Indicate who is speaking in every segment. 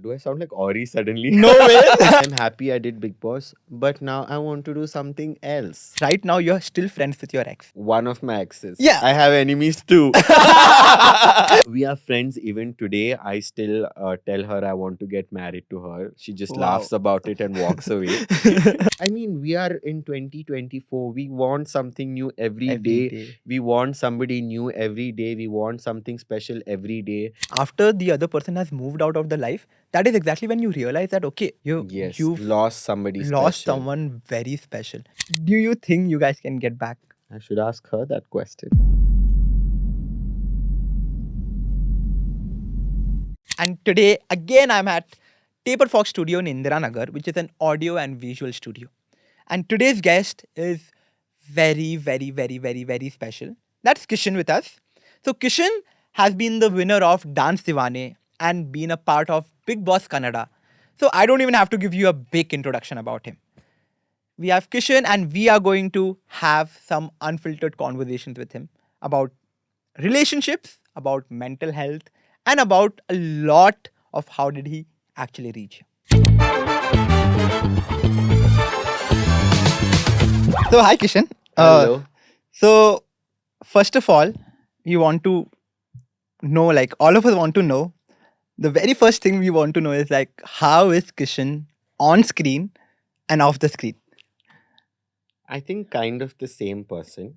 Speaker 1: Do I sound like Ori suddenly?
Speaker 2: No way.
Speaker 1: I'm happy I did Big Boss, but now I want to do something else.
Speaker 2: Right now, you're still friends with your ex.
Speaker 1: One of my exes.
Speaker 2: Yeah.
Speaker 1: I have enemies too. We are friends even today. I still tell her I want to get married to her. She just
Speaker 2: Wow.
Speaker 1: laughs about it and walks away. I mean, we are in 2024. We want something new every day. We want somebody new every day. We want something special every day.
Speaker 2: After the other person has moved out of the life, that is exactly when you realize that, okay,
Speaker 1: Yes,
Speaker 2: you've
Speaker 1: lost somebody
Speaker 2: lost
Speaker 1: special.
Speaker 2: someone very special. Do you think you guys can get back?
Speaker 1: I should ask her that question.
Speaker 2: And today, again, I'm at Taper Fox Studio in Indiranagar, which is an audio and visual studio. And today's guest is very, very, very, very, very special. That's Kishan with us. So, Kishan has been the winner of Dance Divane and been a part of Big Boss Kannada. So, I don't even have to give you a big introduction about him. We have Kishan, and we are going to have some unfiltered conversations with him about relationships, about mental health, and about a lot of how did he actually reach. So, hi Kishan.
Speaker 1: Hello.
Speaker 2: So, first of all, we want to know, like all of us want to know, the very first thing we want to know is like, how is Kishan on screen and off the screen?
Speaker 1: I think kind of the same person.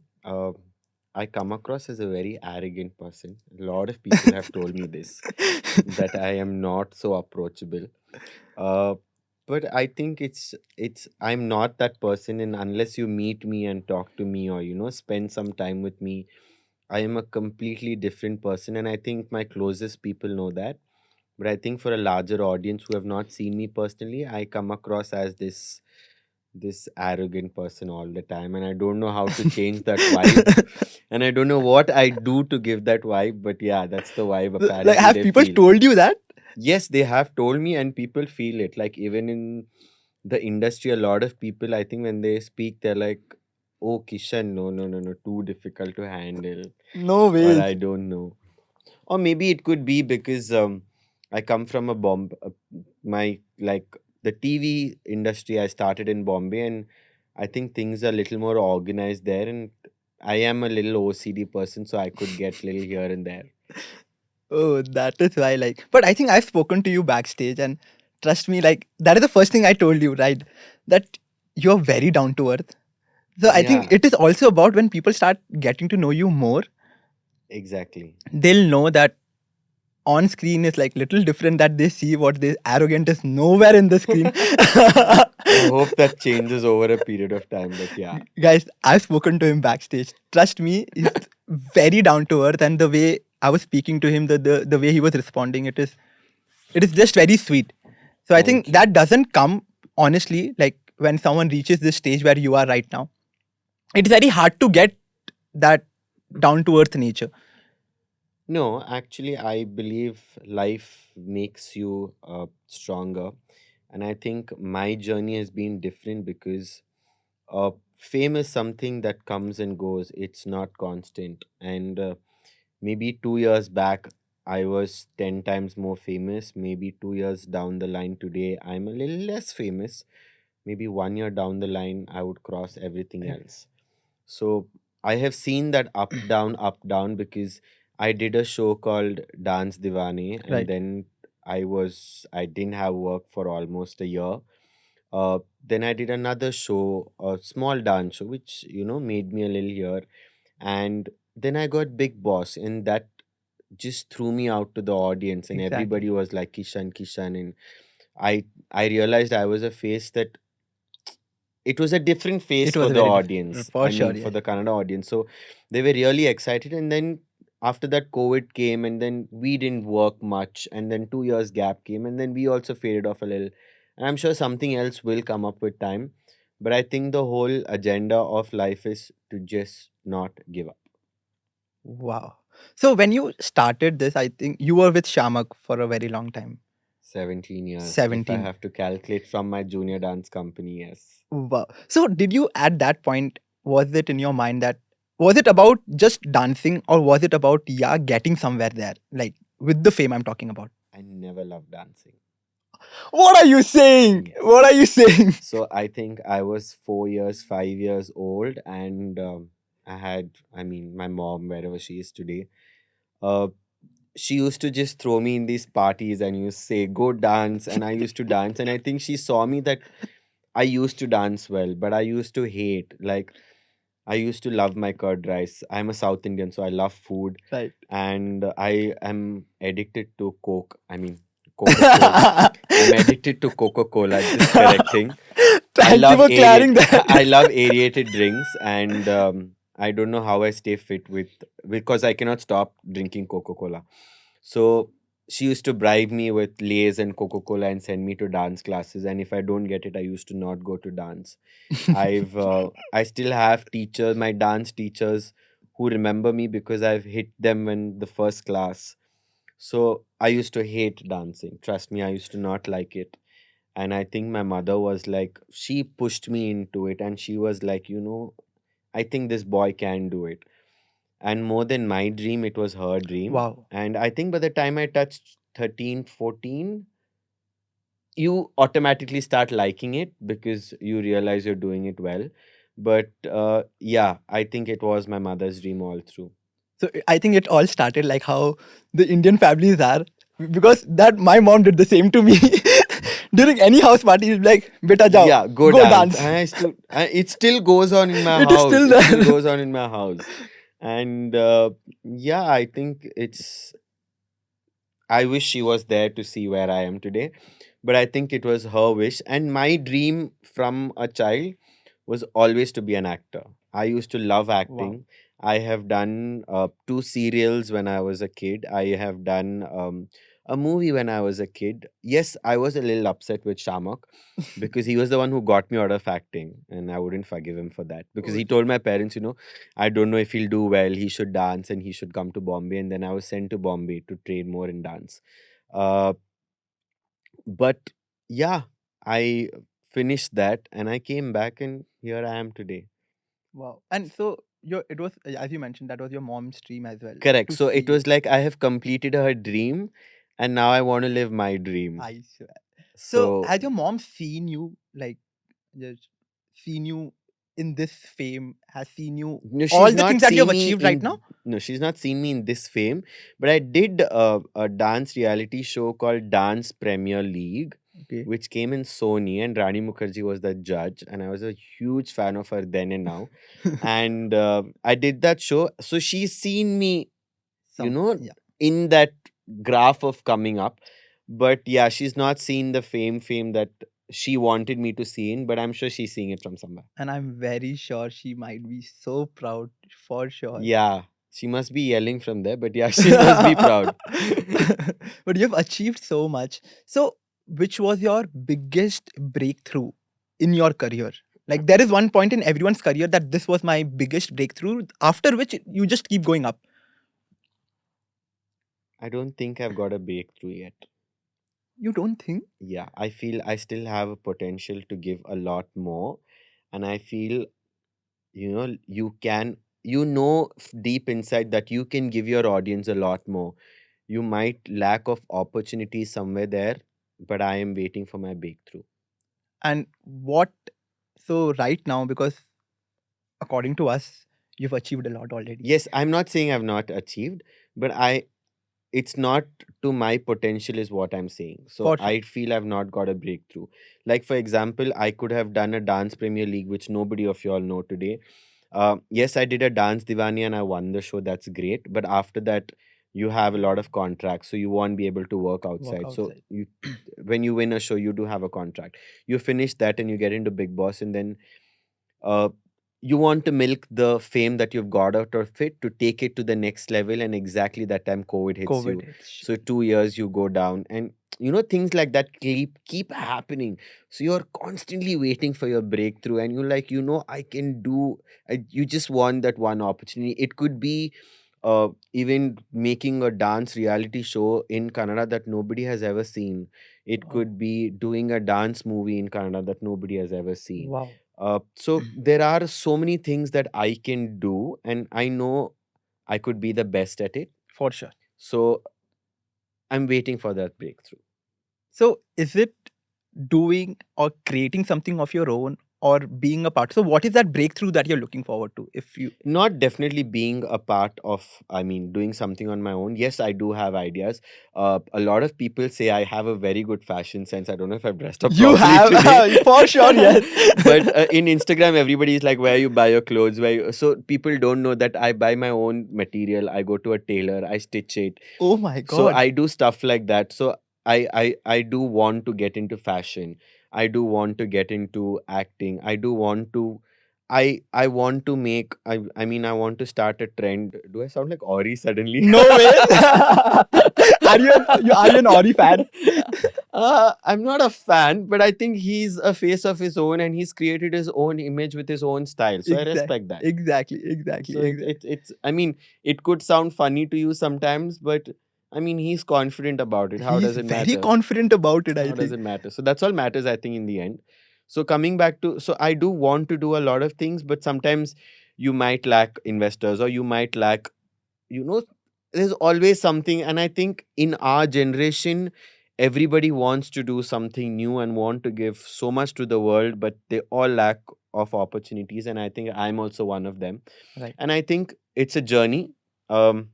Speaker 1: I come across as a very arrogant person. A lot of people have told me this, that I am not so approachable. Uh, but I think it's I'm not that person, and unless you meet me and talk to me or spend some time with me, I am a completely different person, and I think my closest people know that. But I think for a larger audience who have not seen me personally, I come across as this arrogant person all the time, and I don't know how to change that vibe. And I don't know what I do to give that vibe, but yeah, that's the vibe apparently.
Speaker 2: Like, have
Speaker 1: they
Speaker 2: people
Speaker 1: feel.
Speaker 2: told you that?
Speaker 1: Yes, they have told me, and people feel it. Like, even in the industry, a lot of people, I think when they speak, they're like, oh, Kishan, no, no, no, no, too difficult to handle.
Speaker 2: No
Speaker 1: Or
Speaker 2: way.
Speaker 1: I don't know. Or maybe it could be because I come from a bomb. My like the TV industry, I started in Bombay, and I think things are a little more organized there. And I am a little OCD person, so I could get little here and there.
Speaker 2: Oh, that is why, like, but I think I've spoken to you backstage, and trust me, like, that is the first thing I told you, right? That you're very down to earth. So I think
Speaker 1: Yeah.
Speaker 2: it is also about when people start getting to know you more,
Speaker 1: Exactly.
Speaker 2: they'll know that on screen is like little different, that they see what they arrogant is nowhere in the screen.
Speaker 1: I hope that changes over a period of time, but yeah.
Speaker 2: Guys, I've spoken to him backstage. Trust me, he's very down to earth, and the way I was speaking to him, the way he was responding, it is just very sweet. So I think
Speaker 1: Thank you.
Speaker 2: that doesn't come honestly, like when someone reaches this stage where you are right now. It's very hard to get that down to earth nature.
Speaker 1: No, actually, I believe life makes you stronger. And I think my journey has been different because fame is something that comes and goes, it's not constant. And maybe 2 years back, I was 10 times more famous. Maybe 2 years down the line today, I'm a little less famous. Maybe 1 year down the line, I would cross everything else. So I have seen that up, down, because I did a show called Dance Divane, and
Speaker 2: Right.
Speaker 1: then I didn't have work for almost a year. Then I did another show, a small dance show, which made me a little here, and then I got Big Boss, and that just threw me out to the audience, and
Speaker 2: Exactly.
Speaker 1: everybody was like Kishan, Kishan, and I realized I was a face that it was a different face
Speaker 2: It
Speaker 1: for
Speaker 2: was
Speaker 1: the
Speaker 2: very different.
Speaker 1: audience.
Speaker 2: For
Speaker 1: I
Speaker 2: sure,
Speaker 1: mean, for
Speaker 2: yeah.
Speaker 1: the Kannada audience. So they were really excited. And then after that, COVID came, and then we didn't work much. And then 2 years gap came, and then we also faded off a little. And I'm sure something else will come up with time. But I think the whole agenda of life is to just not give up.
Speaker 2: Wow. So when you started this, I think you were with Shamak for a very long time.
Speaker 1: 17 years. If I
Speaker 2: 17.
Speaker 1: have to calculate from my junior dance company, yes.
Speaker 2: Wow. So did you at that point, was it in your mind that, was it about just dancing, or was it about, yeah, getting somewhere there? Like with the fame I'm talking about.
Speaker 1: I never loved dancing.
Speaker 2: What are you saying?
Speaker 1: Yes.
Speaker 2: What are you saying?
Speaker 1: So I think I was 4 years, 5 years old, and I mean, my mom, wherever she is today, uh, she used to just throw me in these parties and used to say, "Go dance," and I used to dance. And I think she saw me that I used to dance well, but I used to hate. Like, I used to love my curd rice. I'm a South Indian, so I love food,
Speaker 2: Right.
Speaker 1: and I am addicted to Coke. I mean, Coca Cola. I'm addicted to Coca Cola. Just correcting. I
Speaker 2: Thank you
Speaker 1: love
Speaker 2: for
Speaker 1: aerate.
Speaker 2: clearing that.
Speaker 1: I love aerated drinks, and I don't know how I stay fit with because I cannot stop drinking Coca Cola. So she used to bribe me with Lay's and Coca Cola and send me to dance classes. And if I don't get it, I used to not go to dance. I still have teachers, my dance teachers, who remember me because I've hit them in the first class. So I used to hate dancing. Trust me, I used to not like it. And I think my mother was like, she pushed me into it, and she was like, I think this boy can do it. And more than my dream, it was her dream.
Speaker 2: Wow.
Speaker 1: And I think by the time I touched 13, 14, you automatically start liking it because you realize you're doing it well. But yeah, I think it was my mother's dream all through.
Speaker 2: So I think it all started like how the Indian families are, because that my mom did the same to me. During any house party, she's like, "Beta jao,
Speaker 1: Yeah, go
Speaker 2: go
Speaker 1: dance.
Speaker 2: dance."
Speaker 1: And it still goes on in my
Speaker 2: It is
Speaker 1: house.
Speaker 2: still
Speaker 1: It still
Speaker 2: there.
Speaker 1: goes on in my house. And yeah, I think I wish she was there to see where I am today. But I think it was her wish. And my dream from a child was always to be an actor. I used to love
Speaker 2: Wow.
Speaker 1: acting. I have done two serials when I was a kid. I have done a movie when I was a kid. Yes, I was a little upset with Shamak because he was the one who got me out of acting, and I wouldn't forgive him for that because
Speaker 2: Oh,
Speaker 1: he told my parents, I don't know if he'll do well. He should dance and he should come to Bombay. And then I was sent to Bombay to train more in dance. Uh, but yeah, I finished that and I came back, and here I am today.
Speaker 2: wow. And so your it was, as you mentioned, that was your mom's dream as well
Speaker 1: Correct.
Speaker 2: to
Speaker 1: So it
Speaker 2: see.
Speaker 1: was like I have completed her dream, and now I want to live my dream.
Speaker 2: I swear. So
Speaker 1: So
Speaker 2: has your mom seen you, like, just seen you in this fame? Has seen you
Speaker 1: no,
Speaker 2: all
Speaker 1: she's
Speaker 2: the
Speaker 1: not
Speaker 2: things that you have
Speaker 1: seen me
Speaker 2: achieved right
Speaker 1: in
Speaker 2: now?
Speaker 1: no, she's not seen me in this fame, but I did a dance reality show called Dance Premier League,
Speaker 2: Okay.
Speaker 1: which came in Sony, and Rani Mukherjee was the judge, and I was a huge fan of her then and now. And I did that show, so she's seen me, you
Speaker 2: Some,
Speaker 1: know,
Speaker 2: yeah.
Speaker 1: in that graph of coming up. But yeah, she's not seen the fame that she wanted me to see in, but I'm sure she's seeing it from somewhere.
Speaker 2: And I'm very sure she might be so proud, for sure.
Speaker 1: Yeah, she must be yelling from there, but yeah, she must be proud.
Speaker 2: But you've achieved so much. So, which was your biggest breakthrough in your career? Like, there is one point in everyone's career that this was my biggest breakthrough, after which you just keep going up.
Speaker 1: I don't think I've got a breakthrough yet.
Speaker 2: You don't think?
Speaker 1: Yeah, I feel I still have a potential to give a lot more. And I feel, you can, deep inside that you can give your audience a lot more. You might lack of opportunity somewhere there, but I am waiting for my breakthrough.
Speaker 2: And what, so right now, because according to us, you've achieved a lot already.
Speaker 1: Yes, I'm not saying I've not achieved, but it's not to my potential is what I'm saying. So
Speaker 2: For sure.
Speaker 1: I feel I've not got a breakthrough. Like for example, I could have done a dance premier league, which nobody of you all know today. Yes, I did a dance divani and I won the show. That's great. But after that, you have a lot of contracts, so you won't be able to work
Speaker 2: Work
Speaker 1: outside. So
Speaker 2: outside.
Speaker 1: when you win a show, you do have a contract. You finish that and you get into Big Boss, and then uh, you want to milk the fame that you've got out of it to take it to the next level. And exactly that time COVID hits
Speaker 2: COVID
Speaker 1: you.
Speaker 2: hits.
Speaker 1: So 2 years you go down, and things like that keep happening. So you're constantly waiting for your breakthrough, and you're like, I can do. You just want that one opportunity. It could be even making a dance reality show in Kannada that nobody has ever seen. It
Speaker 2: Wow.
Speaker 1: could be doing a dance movie in Kannada that nobody has ever seen.
Speaker 2: Wow.
Speaker 1: So there are so many things that I can do, and I know I could be the best at it.
Speaker 2: For sure.
Speaker 1: So I'm waiting for that breakthrough.
Speaker 2: So is it doing or creating something of your own or being a part? So what is that breakthrough that you're looking forward to? If you
Speaker 1: Not definitely being a part of, I mean, doing something on my own. Yes, I do have ideas. A lot of people say I have a very good fashion sense. I don't know if I've dressed up
Speaker 2: you
Speaker 1: properly
Speaker 2: have
Speaker 1: today.
Speaker 2: for sure, yes.
Speaker 1: But in Instagram, everybody is like, where you buy your clothes, so people don't know that I buy my own material. I go to a tailor, I stitch it.
Speaker 2: Oh my
Speaker 1: So
Speaker 2: god.
Speaker 1: I do stuff like that. So I do want to get into fashion. I do want to get into acting. I want to make, I mean, I want to start a trend. Do I sound like Ori suddenly?
Speaker 2: No way. Are you an Ori fan?
Speaker 1: I'm not a fan, but I think he's a face of his own and he's created his own image with his own style. So I
Speaker 2: Exactly.
Speaker 1: respect that.
Speaker 2: Exactly.
Speaker 1: So it's, I mean, it could sound funny to you sometimes, but I mean, he's confident about it. How
Speaker 2: He's
Speaker 1: does it
Speaker 2: very
Speaker 1: matter?
Speaker 2: confident about it, I
Speaker 1: How does
Speaker 2: think.
Speaker 1: it matter? So that's all matters, I think, in the end. So coming back to, so I do want to do a lot of things, but sometimes you might lack investors, or you might lack, you know, there's always something. And I think in our generation, everybody wants to do something new and want to give so much to the world, but they all lack of opportunities. And I think I'm also one of them.
Speaker 2: Right.
Speaker 1: And I think it's a journey. um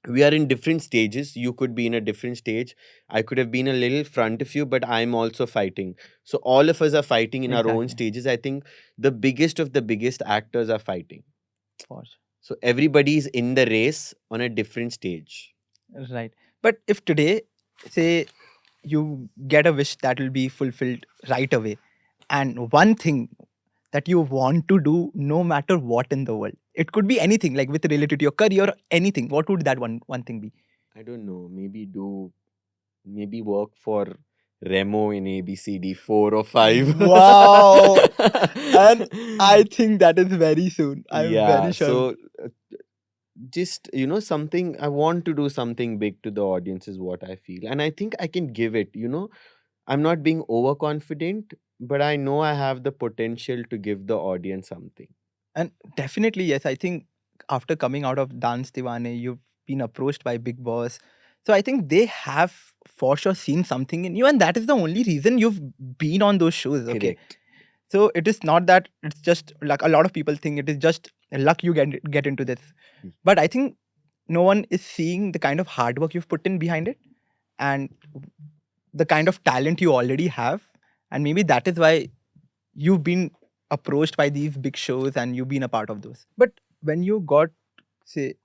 Speaker 1: we are in different stages. You could be in a different stage. I could have been a little front of you, but I'm also fighting. So all of us are fighting in our own
Speaker 2: Exactly.
Speaker 1: stages. I think the biggest of the biggest actors are fighting.
Speaker 2: For sure.
Speaker 1: So everybody is in the race on a different stage.
Speaker 2: Right. But if today, say, you get a wish that will be fulfilled right away, and one thing that you want to do no matter what in the world, it could be anything, like with related to your career, anything. What would that one thing be?
Speaker 1: I don't know. Maybe work for Remo in ABCD 4 or 5.
Speaker 2: Wow. And I think that is very soon. I'm very
Speaker 1: Yeah.
Speaker 2: sure.
Speaker 1: So just, something, I want to do something big to the audience is what I feel. And I think I can give it. I'm not being overconfident, but I know I have the potential to give the audience something.
Speaker 2: And definitely, yes, I think after coming out of Dance Divane, you've been approached by Big Boss. So I think they have for sure seen something in you, and that is the only reason you've been on those shows. Okay.
Speaker 1: Correct.
Speaker 2: So it is not that it's just like a lot of people think it is just luck you get into this.
Speaker 1: Mm.
Speaker 2: But I think no one is seeing the kind of hard work you've put in behind it and the kind of talent you already have. And maybe that is why you've been approached by these big shows and you've been a part of those. But when you got, say,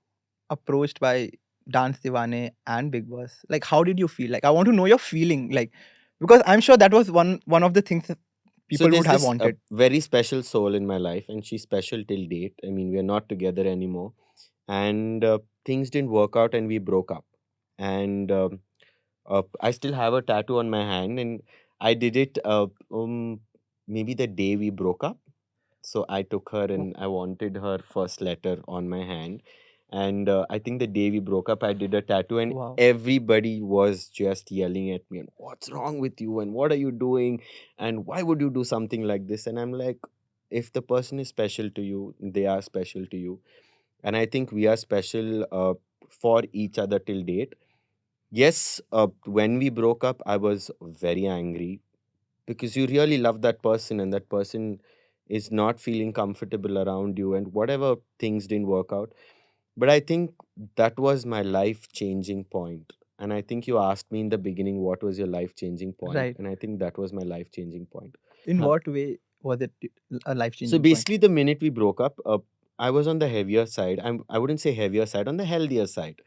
Speaker 2: approached by Dance Divane and Big Boss, like how did you feel? Like I want to know your feeling, like because I'm sure that was one of the things that
Speaker 1: So
Speaker 2: people would
Speaker 1: there's
Speaker 2: have
Speaker 1: this
Speaker 2: wanted.
Speaker 1: very special soul in my life, and she's special till date. I mean, we're not together anymore, and things didn't work out, and we broke up. And I still have a tattoo on my hand, and I did it maybe the day we broke up. So I took her
Speaker 2: Oh,
Speaker 1: and I wanted her first letter on my hand. And I think the day we broke up, I did a tattoo, and
Speaker 2: wow.
Speaker 1: everybody was just yelling at me, and what's wrong with you? And what are you doing? And why would you do something like this? And I'm like, if the person is special to you, they are special to you. And I think we are special for each other till date. Yes, when we broke up, I was very angry because you really love that person, and that person is not feeling comfortable around you, and whatever things didn't work out. But I think that was my life changing point. And I think you asked me in the beginning, what was your life changing point?
Speaker 2: Right.
Speaker 1: And I think that was my life changing point.
Speaker 2: In
Speaker 1: Huh.
Speaker 2: what way was it a life
Speaker 1: So
Speaker 2: changing point?
Speaker 1: basically, the minute we broke up, I was on the heavier side. I wouldn't say heavier side, on the healthier side.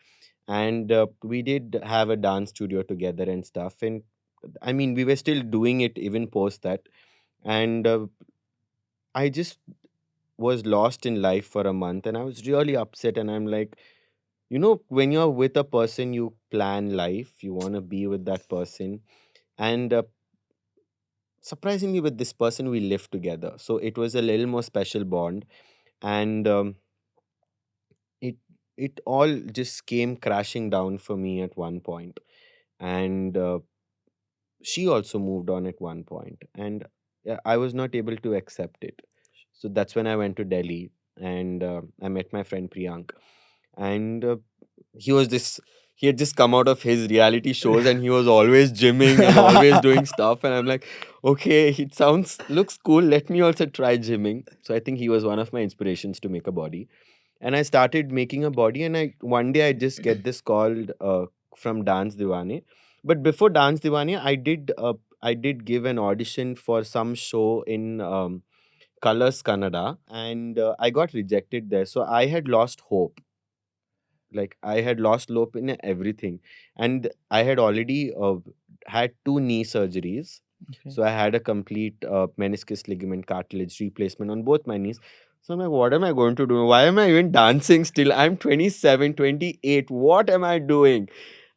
Speaker 1: And we did have a dance studio together and stuff. And I mean, we were still doing it even post that. And I just was lost in life for a month, and I was really upset. And I'm like, when you're with a person, you plan life, you want to be with that person. And surprisingly, with this person, we lived together. So it was a little more special bond. And it, it all just came crashing down for me at one point. And she also moved on at one point. And I was not able to accept it. So that's when I went to Delhi, and I met my friend Priyank. And he was this he had just come out of his reality shows and he was always gymming and always doing stuff. And I'm like, okay, looks cool. Let me also try gymming. So I think he was one of my inspirations to make a body. And I started making a body. And one day I just get this called from Dance Diwane. But before Dance Diwane, I did give an audition for some show in Colors Kannada, and I got rejected there. So I had lost hope. Like I had lost hope in everything, and I had already had two knee surgeries.
Speaker 2: Okay.
Speaker 1: So I had a complete meniscus ligament cartilage replacement on both my knees. So I'm like, what am I going to do? Why am I even dancing still? I'm 27, 28. What am I doing?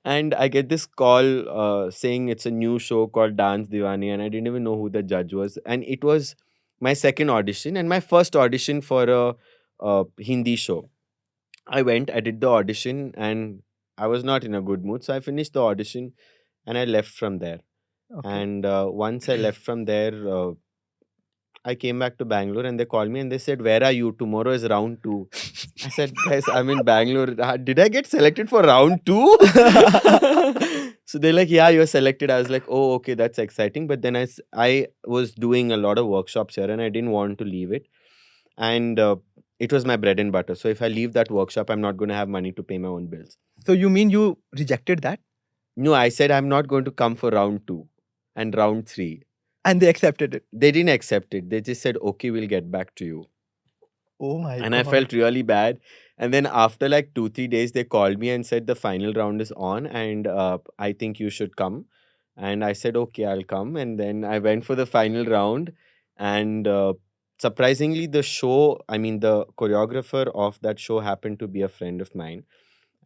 Speaker 1: And I get this call saying it's a new show called Dance Diwani, and I didn't even know who the judge was. And it was my second audition and my first audition for a Hindi show. I went, I did the audition, and I was not in a good mood. So I finished the audition and I left from there.
Speaker 2: Okay.
Speaker 1: And once I left from there, I came back to Bangalore and they called me and they said, "Where are you? Tomorrow is round two." I said, "Guys, I'm in Bangalore. Did I get selected for round two?" So they're like, "Yeah, you're selected." I was like, "Oh, okay, that's exciting." But then I was doing a lot of workshops here and I didn't want to leave it. And it was my bread and butter. So if I leave that workshop, I'm not going to have money to pay my own bills.
Speaker 2: So you mean you rejected that
Speaker 1: No, I said, I'm not going to come for round two and round three.
Speaker 2: and they accepted it?
Speaker 1: They didn't accept it. They just said, okay, we'll get back to you.
Speaker 2: Oh my
Speaker 1: And
Speaker 2: god.
Speaker 1: I felt really bad. And then after like 2-3 days, they called me and said the final round is on and I think you should come. And I said, okay, I'll come. And then I went for the final round. And surprisingly, the choreographer of that show happened to be a friend of mine.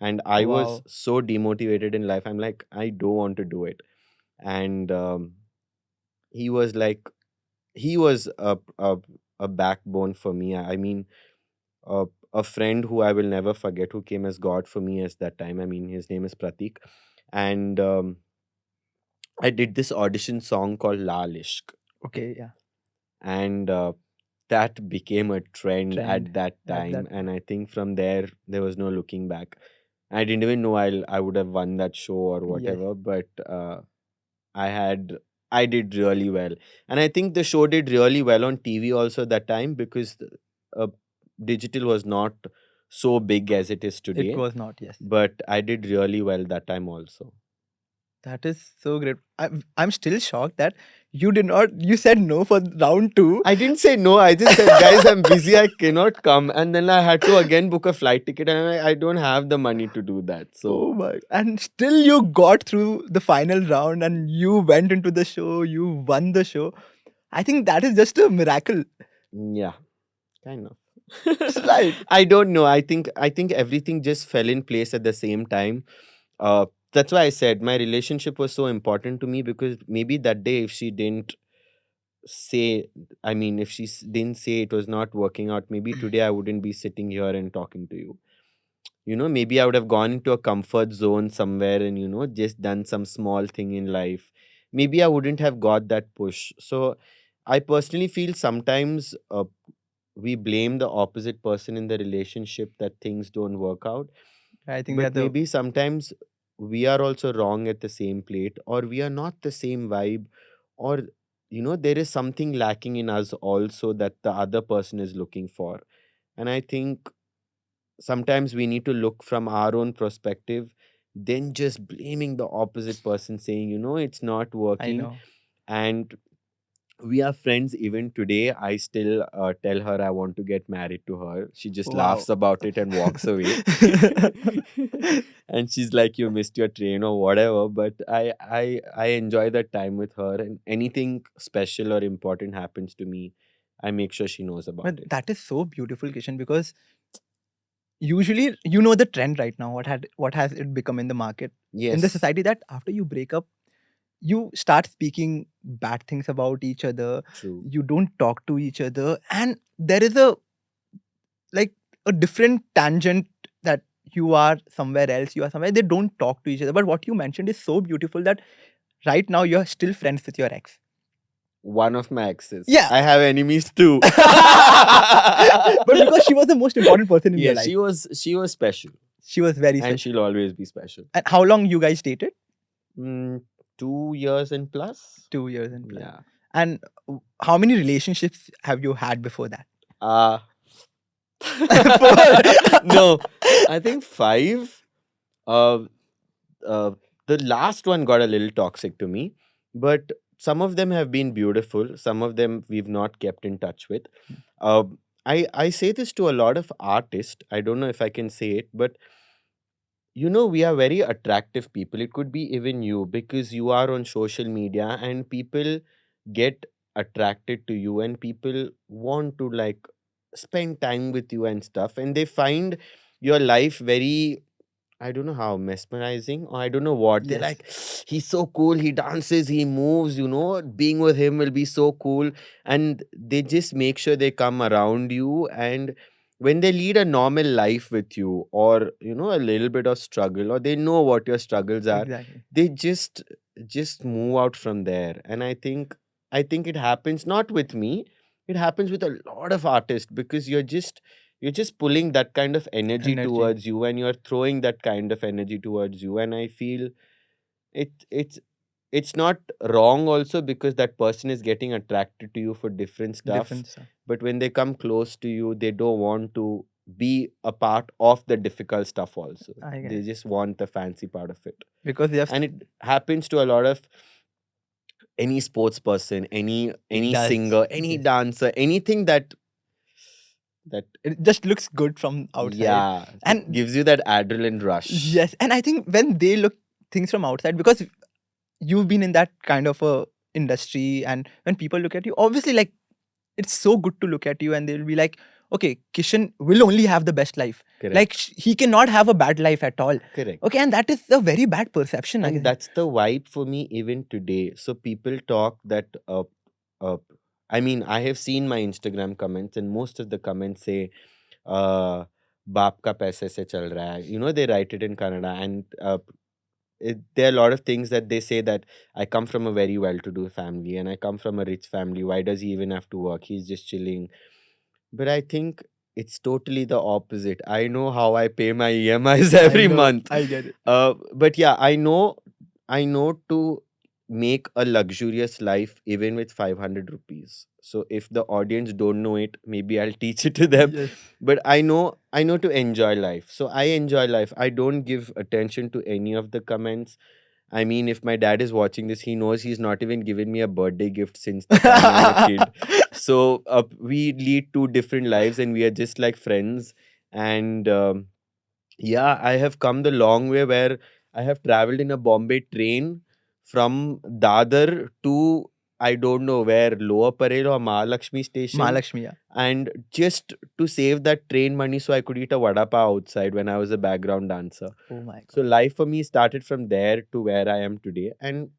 Speaker 1: And I was
Speaker 2: Wow.
Speaker 1: so demotivated in life. I'm like, I don't want to do it. And he was like, he was a backbone for me. I mean, a friend who I will never forget, who came as God for me as that time. I mean, his name is Pratik. And I did this audition song called Lal Ishq.
Speaker 2: Okay, yeah.
Speaker 1: And that became a trend
Speaker 2: Trend
Speaker 1: at that
Speaker 2: at that
Speaker 1: time. And I think from there, there was no looking back. I didn't even know I would have won that show or
Speaker 2: Yes.
Speaker 1: whatever, but I did really well. And I think the show did really well on TV also that time because uh, digital was not so big as it is
Speaker 2: It
Speaker 1: today.
Speaker 2: was not, yes.
Speaker 1: But I did really well that time also.
Speaker 2: That is so great. I'm still shocked that you said no for round two.
Speaker 1: I didn't say no. I just said, guys, I'm busy. I cannot come. And then I had to again book a flight ticket, and I don't have the money to do that.
Speaker 2: Oh
Speaker 1: So
Speaker 2: my! And still you got through the final round and you went into the show, you won the show. I think that is just a miracle.
Speaker 1: yeah, kind of.
Speaker 2: Right.
Speaker 1: I don't know. I think everything just fell in place at the same time. That's why I said my relationship was so important to me because maybe that day if she didn't say, I mean, if she didn't say it was not working out, maybe today I wouldn't be sitting here and talking to you. You know, maybe I would have gone into a comfort zone somewhere and, just done some small thing in life. Maybe I wouldn't have got that push. So I personally feel sometimes we blame the opposite person in the relationship that things don't work out.
Speaker 2: I think
Speaker 1: But maybe sometimes we are also wrong at the same plate, or we are not the same vibe, or there is something lacking in us also that the other person is looking for. And I think sometimes we need to look from our own perspective, then just blaming the opposite person, saying, it's not
Speaker 2: I
Speaker 1: working.
Speaker 2: know.
Speaker 1: And we are friends even today. I still tell her I want to get married to her. She just laughs
Speaker 2: Wow.
Speaker 1: about it and walks away. And she's like, you missed your train or whatever. But I enjoy that time with her, and anything special or important happens to me, I make sure she knows about
Speaker 2: But
Speaker 1: it.
Speaker 2: that is so beautiful, Kishan, because usually you know the trend right now. What has it become in the market, in the
Speaker 1: Yes,
Speaker 2: society, that after you break up, you start speaking bad things about each other.
Speaker 1: true.
Speaker 2: You don't talk to each other, and there is a different tangent that you are somewhere else. You are somewhere. They don't talk to each other. But what you mentioned is so beautiful that right now you're still friends with your ex.
Speaker 1: One of my exes.
Speaker 2: Yeah.
Speaker 1: I have enemies too.
Speaker 2: But because she was the most important person in your
Speaker 1: Yeah,
Speaker 2: life.
Speaker 1: she was special.
Speaker 2: She was very
Speaker 1: And
Speaker 2: special.
Speaker 1: she'll always be special.
Speaker 2: And how long you guys dated?
Speaker 1: Mm, 2 years and plus.
Speaker 2: 2 years and plus.
Speaker 1: Yeah.
Speaker 2: And how many relationships have you had before that?
Speaker 1: Uh no, I think 5. Uh, uh, the last one got a little toxic to me, but some of them have been beautiful. Some of them we've not kept in touch with. Uh, I say this to a lot of artists. I don't know if I can say it, but we are very attractive people. It could be even you because you are on social media and people get attracted to you and people want to like spend time with you and stuff, and they find your life very, I don't know how, mesmerizing, or I don't know what. They're
Speaker 2: Yes.
Speaker 1: like, he's so cool, he dances, he moves, being with him will be so cool. And they just make sure they come around you. And when they lead a normal life with you, or, a little bit of struggle, or they know what your struggles are,
Speaker 2: Exactly.
Speaker 1: they just move out from there. And I think it happens not with me, it happens with a lot of artists because you're just pulling that kind of energy
Speaker 2: Energy.
Speaker 1: towards you, and you're throwing that kind of energy towards you. And I feel it's not wrong also because that person is getting attracted to you for different stuff.
Speaker 2: Different stuff.
Speaker 1: But when they come close to you, they don't want to be a part of the difficult stuff also.
Speaker 2: I get
Speaker 1: They
Speaker 2: it.
Speaker 1: just want the fancy part of it.
Speaker 2: Because they have
Speaker 1: And it happens to a lot of any sports person, any
Speaker 2: does.
Speaker 1: singer, any
Speaker 2: Yes.
Speaker 1: dancer, anything that
Speaker 2: It just looks good from outside.
Speaker 1: yeah,
Speaker 2: And
Speaker 1: it gives you that adrenaline rush.
Speaker 2: yes, and I think when they look things from outside, because you've been in that kind of a industry, and when people look at you, obviously, like, it's so good to look at you, and they'll be like, okay, Kishan will only have the best life.
Speaker 1: Correct.
Speaker 2: Like, he cannot have a bad life at all.
Speaker 1: Correct.
Speaker 2: Okay, and that is a very bad perception. I
Speaker 1: And
Speaker 2: think.
Speaker 1: that's the vibe for me even today. So people talk that I mean, I have seen my Instagram comments, and most of the comments say baap ka paise se chal raha hai. They write it in Kannada, and there are a lot of things that they say that I come from a very well-to-do family and I come from a rich family. Why does he even have to work? He's just chilling. But I think it's totally the opposite. I know how I pay my EMIs every month.
Speaker 2: I get it.
Speaker 1: But yeah, I know to make a luxurious life even with 500 rupees. So if the audience don't know it, maybe I'll teach it to them.
Speaker 2: Yes.
Speaker 1: But I know to enjoy life. So I enjoy life. I don't give attention to any of the comments. I mean, if my dad is watching this, he knows he's not even given me a birthday gift since the time I was a kid. So we lead two different lives, and we are just like friends. And yeah, I have come the long way where I have traveled in a Bombay train from Dadar to I don't know where, Lower Parel or Mahalakshmi station.
Speaker 2: Mahalakshmi, yeah.
Speaker 1: And just to save that train money so I could eat a vada pav outside when I was a background dancer.
Speaker 2: Oh my god.
Speaker 1: So life for me started from there to where I am today. And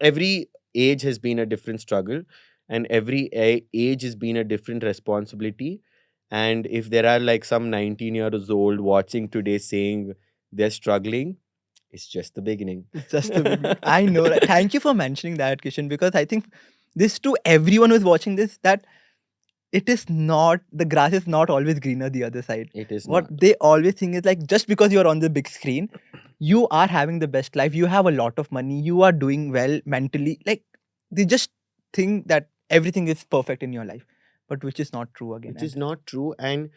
Speaker 1: every age has been a different struggle, and every age has been a different responsibility. And if there are like some 19 years old watching today saying they're struggling, it's just the beginning.
Speaker 2: It's just the beginning. I know. Right? Thank you for mentioning that, Kishan, because I think this to everyone who's watching this, that it is not, the grass is not always greener the other side.
Speaker 1: It is
Speaker 2: What
Speaker 1: not.
Speaker 2: they always think is like, just because you're on the big screen, you are having the best life, you have a lot of money, you are doing well mentally. Like, they just think that everything is perfect in your life, but which is not true again.
Speaker 1: Which is not true. And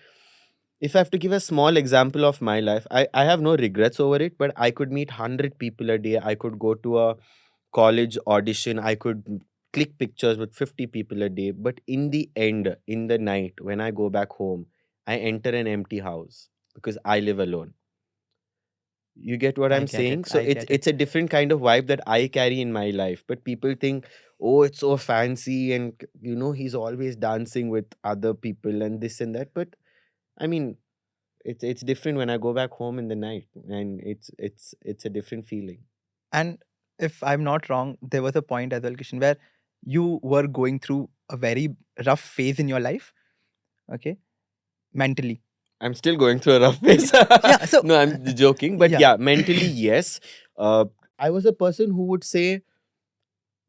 Speaker 1: if I have to give a small example of my life, I have no regrets over it, but I could meet 100 people a day. I could go to a college audition. I could click pictures with 50 people a day. But in the end, in the night, when I go back home, I enter an empty house because I live alone. You get what
Speaker 2: I
Speaker 1: I'm
Speaker 2: get it,
Speaker 1: saying? So
Speaker 2: I get it.
Speaker 1: it's a different kind of vibe that I carry in my life. But people think, oh, it's so fancy, and he's always dancing with other people and this and that. But I mean, it's different when I go back home in the night, and it's a different feeling.
Speaker 2: And if I'm not wrong, there was a point as well, Kishan, where you were going through a very rough phase in your life, okay, mentally.
Speaker 1: I'm still going through a rough phase.
Speaker 2: Yeah, so
Speaker 1: No, I'm joking. But
Speaker 2: yeah.
Speaker 1: yeah, mentally, yes. I was a person who would say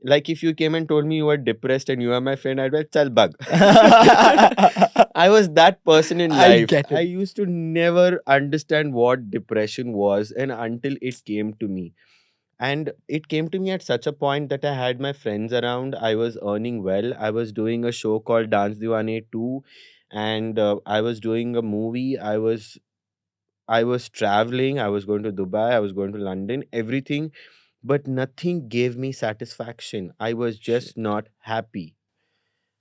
Speaker 1: Like if you came and told me you were depressed and you are my friend, I'd be like, chal bug. I was that person in
Speaker 2: I
Speaker 1: life.
Speaker 2: get
Speaker 1: I
Speaker 2: it.
Speaker 1: used to never understand what depression was, and until it came to me. And it came to me at such a point that I had my friends around. I was earning well. I was doing a show called Dance Diwane 2, and I was doing a movie. I was traveling. I was going to Dubai. I was going to London. Everything, but nothing gave me satisfaction. I was just
Speaker 2: Shit.
Speaker 1: not happy,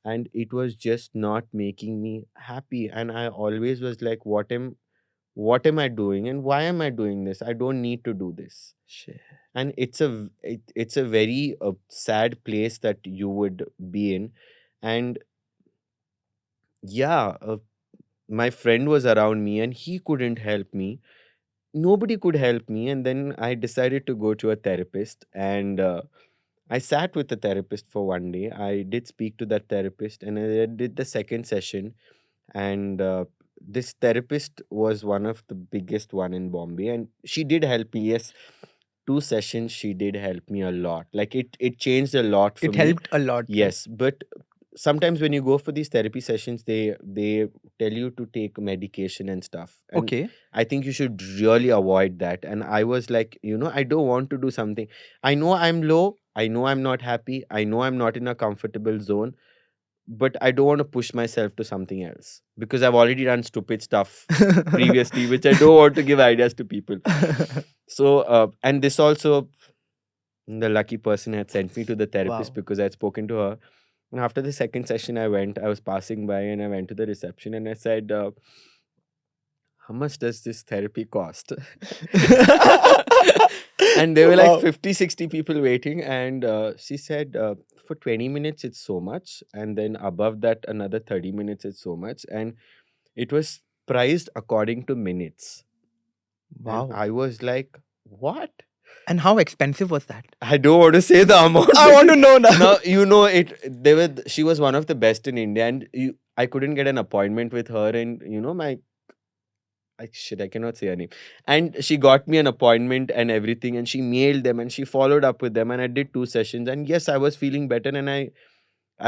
Speaker 1: and it was just not making me happy. And I always was like, what am I doing, and why am I doing this? I don't need to do this.
Speaker 2: Shit.
Speaker 1: And it's a very sad place that you would be in. And yeah, my friend was around me and he couldn't help me. Nobody could help me, and then I decided to go to a therapist. And I sat with the therapist for one day. I did speak to that therapist, and I did the second session. And this therapist was one of the biggest one in Bombay, and she did help me. Yes, 2 sessions she did help me a lot. Like it changed a lot for
Speaker 2: It
Speaker 1: me.
Speaker 2: helped a lot. Like,
Speaker 1: Yes, but sometimes when you go for these therapy sessions, they tell you to take medication and stuff, and
Speaker 2: okay.
Speaker 1: I think you should really avoid that. And I was like, I don't want to do something. I know I'm low, I know I'm not happy, I know I'm not in a comfortable zone, but I don't want to push myself to something else because I've already done stupid stuff previously, which I don't want to give ideas to people. So, and this also, the lucky person had sent me to the therapist
Speaker 2: Wow.
Speaker 1: because I had spoken to her. And after the second session, I was passing by and I went to the reception and I said, how much does this therapy cost? And there were like
Speaker 2: Wow.
Speaker 1: 50, 60 people waiting. And she said, for 20 minutes, it's so much. And then above that, another 30 minutes, it's so much. And it was priced according to minutes. And
Speaker 2: Wow.
Speaker 1: I was like, what?
Speaker 2: And how expensive was that?
Speaker 1: I don't want to say the amount.
Speaker 2: I want to know now.
Speaker 1: Now it. She was one of the best in India, and I couldn't get an appointment with her. And I cannot say her name. And she got me an appointment and everything, and she mailed them, and she followed up with them, and I did 2 sessions, and yes, I was feeling better, and I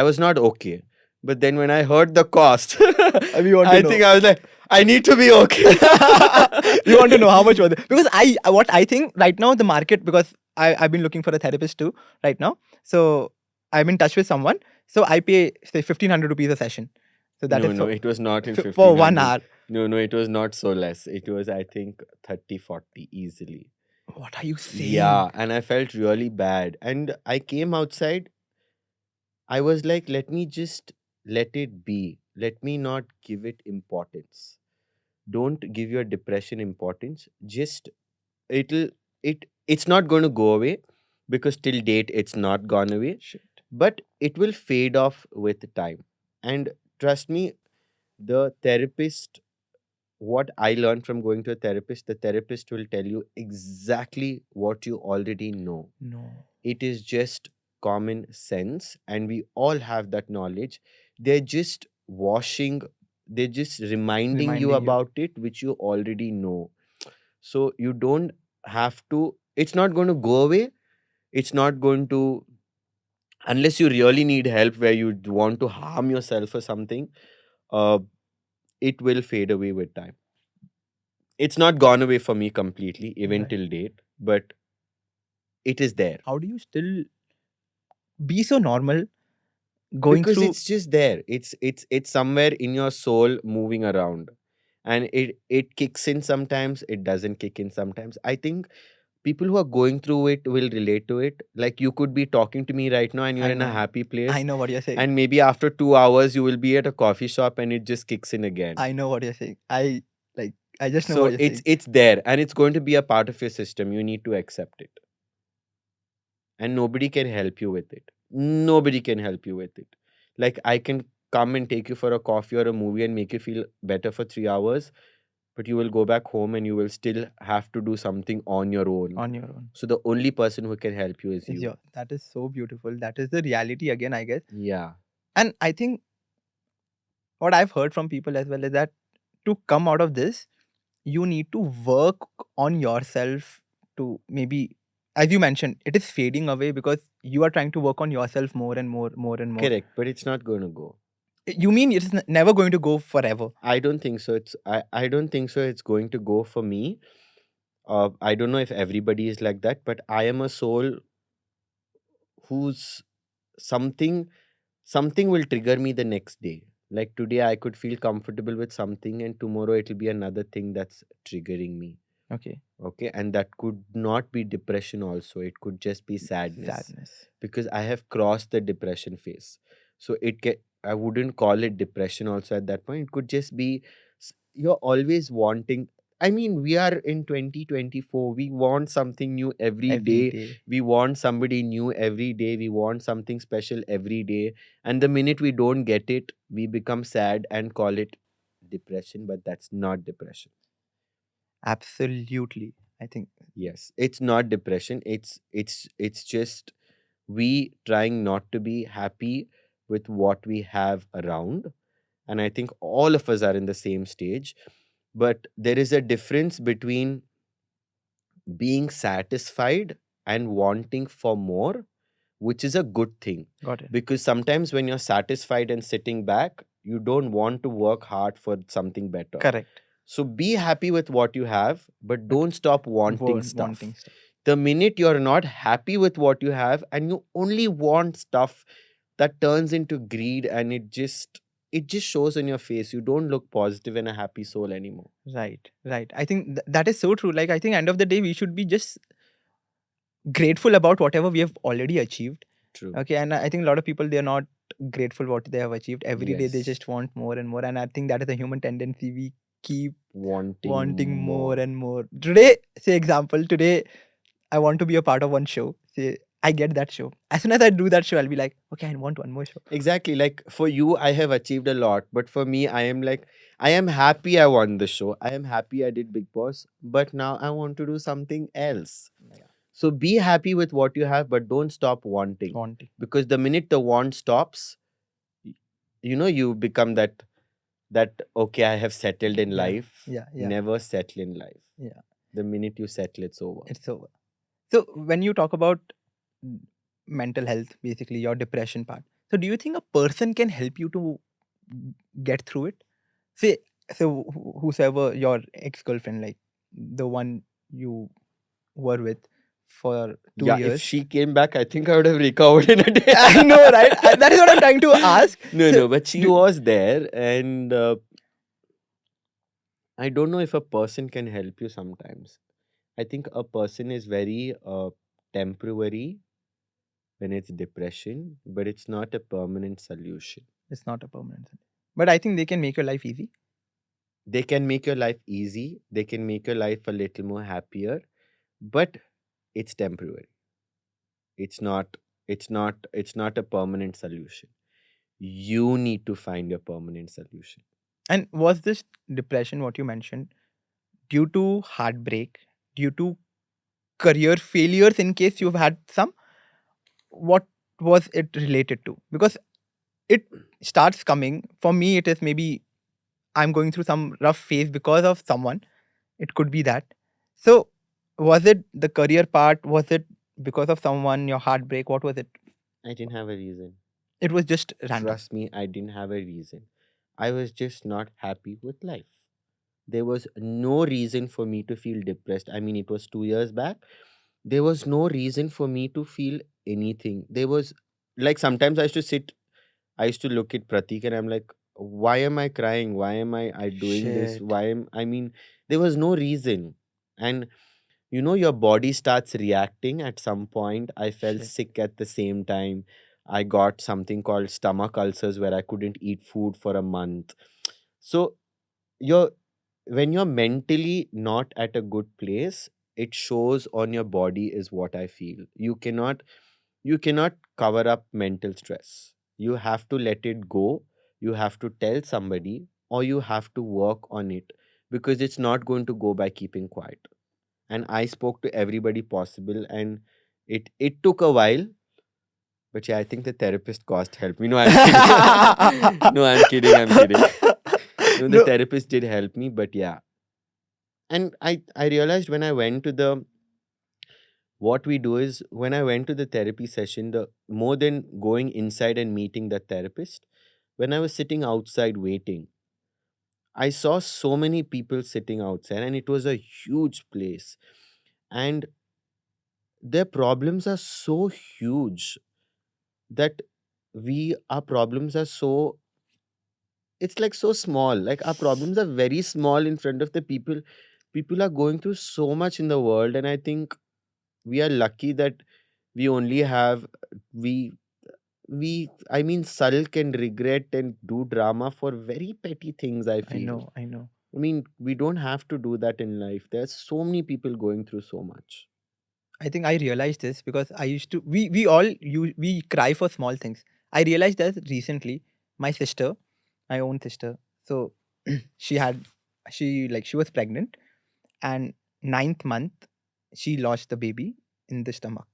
Speaker 1: was not okay. But then when I heard the cost,
Speaker 2: We want to
Speaker 1: I
Speaker 2: know.
Speaker 1: think I was like, I need to be okay.
Speaker 2: We want to know how much was it? Because what I think right now the market, because I've been looking for a therapist too right now. So I'm in touch with someone. So I pay say 1,500 rupees a session. So that
Speaker 1: No,
Speaker 2: is
Speaker 1: no, it was not in
Speaker 2: for 1
Speaker 1: 1500.
Speaker 2: hour.
Speaker 1: No, it was not so less. It was, I think, 30, 40 easily.
Speaker 2: What are you saying?
Speaker 1: Yeah, and I felt really bad. And I came outside. I was like, let me just let it be. Let me not give it importance. Don't give your depression importance. Just it'll it's not going to go away because till date it's not gone away,
Speaker 2: Shit.
Speaker 1: but it will fade off with time. And trust me, the therapist, what I learned from going to a therapist, the therapist will tell you exactly what you already know.
Speaker 2: No.
Speaker 1: It is just common sense, and we all have that knowledge. They're just they're just reminding you
Speaker 2: Reminding you.
Speaker 1: about it, which you already know. So you don't have to, it's not going to go away. It's not going to, unless you really need help where you want to harm yourself or something, uh, it will fade away with time. It's not gone away for me completely, even
Speaker 2: Right.
Speaker 1: till date, but it is there.
Speaker 2: How do you still be so normal going
Speaker 1: Because
Speaker 2: through?
Speaker 1: it's just there. It's somewhere in your soul moving around. And it kicks in sometimes, it doesn't kick in sometimes. I think people who are going through it will relate to it. Like you could be talking to me right now and you're
Speaker 2: I
Speaker 1: in a
Speaker 2: know.
Speaker 1: happy
Speaker 2: I
Speaker 1: place,
Speaker 2: know what you're saying.
Speaker 1: and maybe after 2 hours you will be at a coffee shop and it just kicks in again.
Speaker 2: I know what you're saying. I just know what
Speaker 1: So
Speaker 2: you're
Speaker 1: it's
Speaker 2: saying.
Speaker 1: it's there and it's going to be a part of your system. You need to accept it. And nobody can help you with it. Nobody can help you with it. Like I can come and take you for a coffee or a movie and make you feel better for 3 hours, but you will go back home and you will still have to do something on your own.
Speaker 2: On your own.
Speaker 1: So the only person who can help you is
Speaker 2: Is
Speaker 1: you.
Speaker 2: your That is so beautiful. That is the reality again, I guess.
Speaker 1: Yeah.
Speaker 2: And I think what I've heard from people as well is that to come out of this, you need to work on yourself to maybe as you mentioned, it is fading away because you are trying to work on yourself more and more and more.
Speaker 1: Correct, but it's not going to go.
Speaker 2: You mean it's never going to go forever?
Speaker 1: I don't think so. I don't think so. It's going to go for me. I don't know if everybody is like that, but I am a soul who's something something will trigger me the next day. Like today, I could feel comfortable with something, and tomorrow it'll be another thing that's triggering me.
Speaker 2: Okay.
Speaker 1: Okay, and that could not be depression. Also, it could just be sadness
Speaker 2: Sadness.
Speaker 1: because I have crossed the depression phase. So I wouldn't call it depression. Also, at that point, it could just be you're always wanting. I mean, we are in 2024. We want something new every
Speaker 2: Every
Speaker 1: day.
Speaker 2: day.
Speaker 1: We want somebody new every day. We want something special every day. And the minute we don't get it, we become sad and call it depression. But that's not depression.
Speaker 2: Absolutely. I think.
Speaker 1: Yes, it's not depression. It's just we trying not to be happy with what we have around. And I think all of us are in the same stage. But there is a difference between being satisfied and wanting for more, which is a good thing.
Speaker 2: Got it.
Speaker 1: Because sometimes when you're satisfied and sitting back, you don't want to work hard for something better.
Speaker 2: Correct.
Speaker 1: So be happy with what you have, but don't stop wanting stuff.
Speaker 2: Wanting stuff.
Speaker 1: The minute you're not happy with what you have and you only want stuff, that turns into greed, and it just shows on your face. You don't look positive and a happy soul anymore.
Speaker 2: Right. Right. I think that is so true. Like, I think end of the day, we should be just grateful about whatever we have already achieved.
Speaker 1: True.
Speaker 2: Okay. And I think a lot of people, they are not grateful what they have achieved. Every day they
Speaker 1: Yes.
Speaker 2: just want more and more. And I think that is a human tendency. We keep
Speaker 1: Wanting
Speaker 2: more and more. Today, say example, today I want to be a part of one show. Say I get that show. As soon as I do that show, I'll be like, okay, I want one more show.
Speaker 1: Exactly. Like for you, I have achieved a lot, but for me, I am like, I am happy I won the show. I am happy I did Big Boss, but now I want to do something else.
Speaker 2: Yeah.
Speaker 1: So be happy with what you have, but don't stop wanting.
Speaker 2: Wanting.
Speaker 1: Because the minute the want stops, you become that okay, I have settled in
Speaker 2: Yeah,
Speaker 1: life.
Speaker 2: yeah.
Speaker 1: Never settle in life.
Speaker 2: Yeah.
Speaker 1: The minute you settle, it's over.
Speaker 2: It's over. So when you talk about mental health, basically your depression part, so do you think a person can help you to get through it? Say, so whosoever your ex-girlfriend, like the one you were with for 2 years.
Speaker 1: If she came back, I think I would have recovered in a day.
Speaker 2: I know, right? That is what I'm trying to ask.
Speaker 1: No, but she was there, and I don't know if a person can help you sometimes. I think a person is very temporary when it's depression, but it's not a permanent solution.
Speaker 2: It's not a permanent thing. But I think they can make your life easy.
Speaker 1: They can make your life easy, they can make your life a little more happier, but it's temporary. It's not a permanent solution. You need to find your permanent solution.
Speaker 2: And was this depression, what you mentioned, due to heartbreak, due to career failures in case you've had some? What was it related to? Because it starts coming. For me, it is maybe I'm going through some rough phase because of someone. It could be that. So, was it the career part? Was it because of someone, your heartbreak? What was it?
Speaker 1: I didn't have a reason.
Speaker 2: It was just random.
Speaker 1: Trust me, I didn't have a reason. I was just not happy with life. There was no reason for me to feel depressed. I mean, it was 2 years back. There was no reason for me to feel anything. There was like sometimes I used to look at Pratik and I'm like, why am I crying? Why am I doing this?
Speaker 2: Shit.
Speaker 1: I mean, there was no reason. And your body starts reacting at some point. I felt
Speaker 2: Shit.
Speaker 1: sick at the same time. I got something called stomach ulcers where I couldn't eat food for a month. So you're when you're mentally not at a good place, it shows on your body is what I feel. You cannot cover up mental stress. You have to let it go. You have to tell somebody, or you have to work on it, because it's not going to go by keeping quiet. And I spoke to everybody possible, and it took a while. But yeah, I think the therapist cost help me. No, I'm kidding. No, I'm kidding. I'm kidding. No, the
Speaker 2: No.
Speaker 1: therapist did help me, but yeah. And I realized when I went to what we do is, when I went to the therapy session, the more than going inside and meeting the therapist, when I was sitting outside waiting, I saw so many people sitting outside, and it was a huge place. And their problems are so huge that our problems are so, it's like so small. Like, our problems are very small in front of the people. People are going through so much in the world, and I think we are lucky that we only have we I mean, sulk and regret and do drama for very petty things, I
Speaker 2: I
Speaker 1: feel.
Speaker 2: know, I know.
Speaker 1: I mean, we don't have to do that in life. There's so many people going through so much.
Speaker 2: I think I realized this because I used to we all we cry for small things. I realized that recently my sister, my own sister, so she had she was pregnant, and ninth month she lost the baby in the stomach.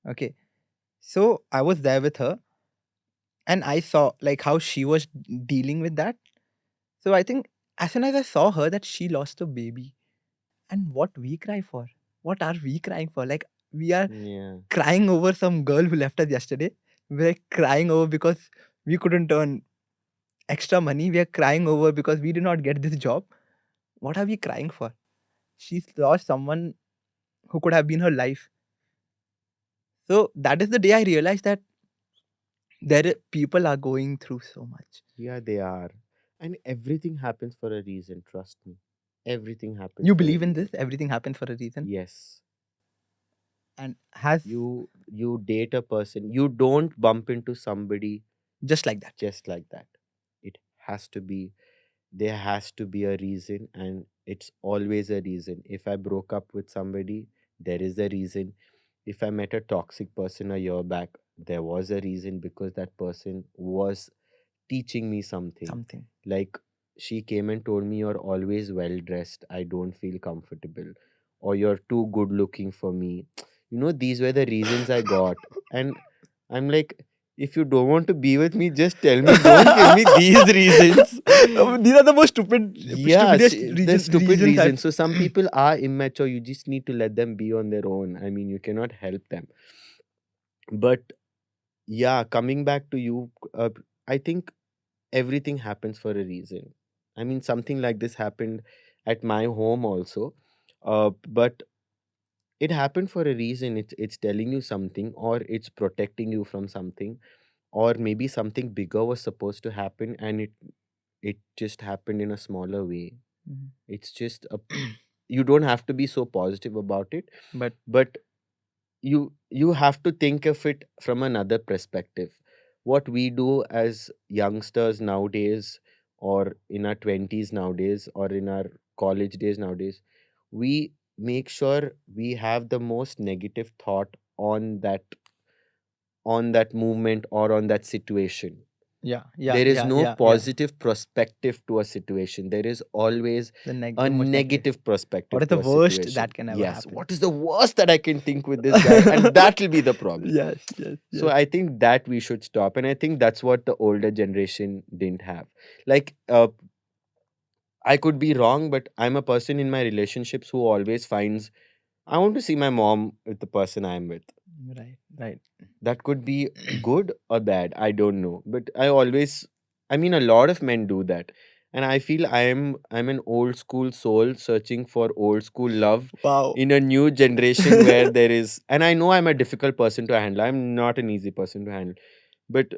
Speaker 2: Okay. So I was there with her and I saw like how she was dealing with that. So I think as soon as I saw her that she lost a baby, and what we cry for? What are we crying for? Like we are
Speaker 1: Yeah.
Speaker 2: crying over some girl who left us yesterday. We're crying over because we couldn't earn extra money. We're crying over because we did not get this job. What are we crying for? She's lost someone who could have been her life. So that is the day I realized that people are going through so much.
Speaker 1: Yeah, they are. And everything happens for a reason, trust me. Everything happens
Speaker 2: You
Speaker 1: for a
Speaker 2: believe in this?
Speaker 1: reason.
Speaker 2: Everything happens for a reason.
Speaker 1: Yes.
Speaker 2: And has
Speaker 1: You date a person, you don't bump into somebody
Speaker 2: just like that.
Speaker 1: just like that. It has to be, there has to be a reason, and it's always a reason. If I broke up with somebody, there is a reason. If I met a toxic person a year back, there was a reason, because that person was teaching me something.
Speaker 2: Something.
Speaker 1: Like, she came and told me, "You're always well dressed. I don't feel comfortable." Or, "You're too good looking for me." These were the reasons I got. And I'm like, if you don't want to be with me, just tell me. Don't give me these reasons.
Speaker 2: These are the most
Speaker 1: Yeah,
Speaker 2: stupidest
Speaker 1: the stupid
Speaker 2: reasons
Speaker 1: reasons.
Speaker 2: I've.
Speaker 1: So some people are immature. You just need to let them be on their own. I mean, you cannot help them. But yeah, coming back to you, I think everything happens for a reason. I mean, something like this happened at my home also. But it happened for a reason. It's telling you something, or it's protecting you from something, or maybe something bigger was supposed to happen, and it just happened in a smaller way.
Speaker 2: Mhm.
Speaker 1: It's just a, you don't have to be so positive about it,
Speaker 2: But
Speaker 1: but you have to think of it from another perspective. What we do as youngsters nowadays, or in our 20s nowadays, or in our college days nowadays, we make sure we have the most negative thought on that movement or on that situation.
Speaker 2: yeah, yeah,
Speaker 1: There is
Speaker 2: yeah,
Speaker 1: no
Speaker 2: yeah, yeah.
Speaker 1: positive perspective to a situation. There is always a
Speaker 2: The most negative.
Speaker 1: negative
Speaker 2: What
Speaker 1: perspective
Speaker 2: is the
Speaker 1: to a
Speaker 2: worst
Speaker 1: situation.
Speaker 2: that can ever
Speaker 1: Yes,
Speaker 2: happen?
Speaker 1: what is the worst that I can think with this guy? And that will be the problem.
Speaker 2: Yes, yes,
Speaker 1: So
Speaker 2: yes.
Speaker 1: I think that we should stop. And I think that's what the older generation didn't have. Like, I could be wrong, but I'm a person in my relationships who always finds, I want to see my mom with the person I'm with.
Speaker 2: Right, right.
Speaker 1: That could be good or bad, I don't know, but I mean, a lot of men do that. And I feel I'm an old school soul searching for old school love
Speaker 2: Wow.
Speaker 1: in a new generation where there is, and I know I'm a difficult person to handle. I'm not an easy person to handle, but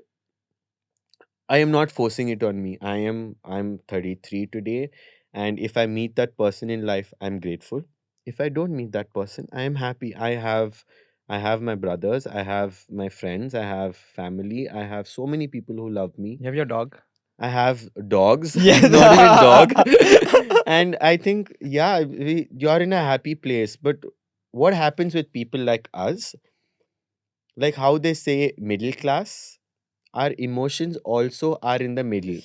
Speaker 1: I am not forcing it on me. I'm 33 today, and if I meet that person in life, I'm grateful. If I don't meet that person, I am happy. I have my brothers, I have my friends, I have family, I have so many people who love me.
Speaker 2: You have your dog.
Speaker 1: I have dogs,
Speaker 2: Yes.
Speaker 1: not even dog. And I think, yeah, you're in a happy place. But what happens with people like us, like how they say middle class, our emotions also are in the middle.